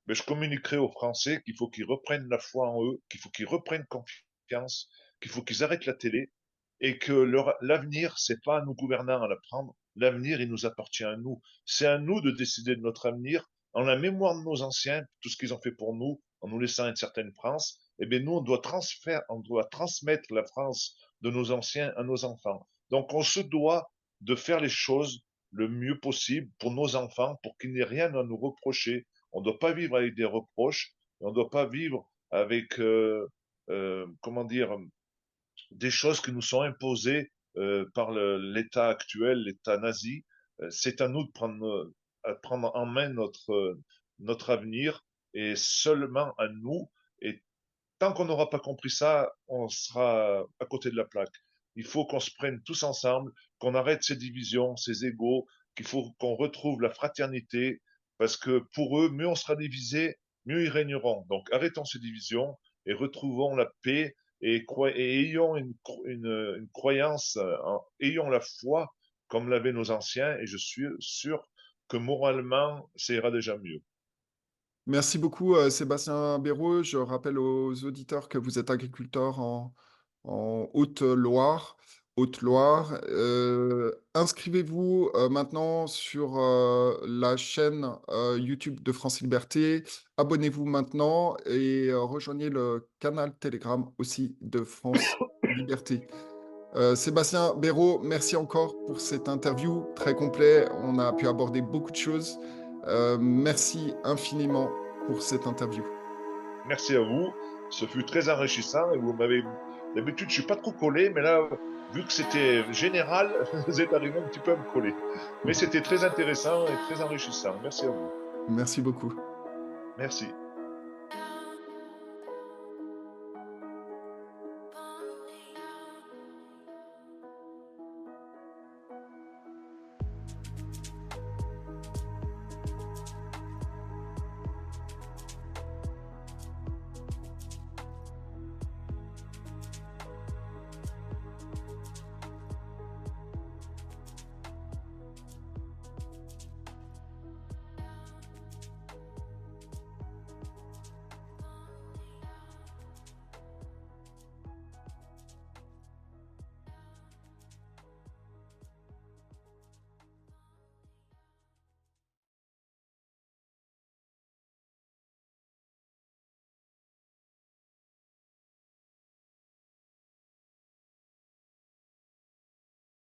mais je communiquerai aux Français qu'il faut qu'ils reprennent la foi en eux, qu'il faut qu'ils reprennent confiance, qu'il faut qu'ils arrêtent la télé et que l'avenir, c'est pas à nos gouvernants à l'apprendre. L'avenir, il nous appartient à nous. C'est à nous de décider de notre avenir en la mémoire de nos anciens, tout ce qu'ils ont fait pour nous, en nous laissant une certaine France. Eh bien, nous, on doit transmettre la France de nos anciens à nos enfants. Donc, on se doit de faire les choses le mieux possible pour nos enfants, pour qu'il n'y ait rien à nous reprocher. On ne doit pas vivre avec des reproches, on ne doit pas vivre avec, comment dire, des choses qui nous sont imposées par l'État actuel, l'État nazi. C'est à nous de prendre en main notre avenir et seulement à nous. Et tant qu'on n'aura pas compris ça, on sera à côté de la plaque. Il faut qu'on se prenne tous ensemble, qu'on arrête ces divisions, ces égaux, qu'il faut qu'on retrouve la fraternité, parce que pour eux, mieux on sera divisé, mieux ils régneront. Donc arrêtons ces divisions et retrouvons la paix et ayons une croyance, ayons la foi comme l'avaient nos anciens, et je suis sûr que moralement, ça ira déjà mieux. Merci beaucoup, Sébastien Béraud. Je rappelle aux auditeurs que vous êtes agriculteur en Haute-Loire. Haute-Loire. Inscrivez-vous maintenant sur la chaîne YouTube de France Liberté. Abonnez-vous maintenant et rejoignez le canal Telegram aussi de France Liberté. Sébastien Béraud, merci encore pour cette interview très complet. On a pu aborder beaucoup de choses. Merci infiniment pour cette interview. Merci à vous. Ce fut très enrichissant et vous m'avez. D'habitude, je suis pas trop collé, mais là, vu que c'était général, vous êtes arrivé un petit peu à me coller. Mais c'était très intéressant et très enrichissant. Merci à vous. Merci beaucoup. Merci.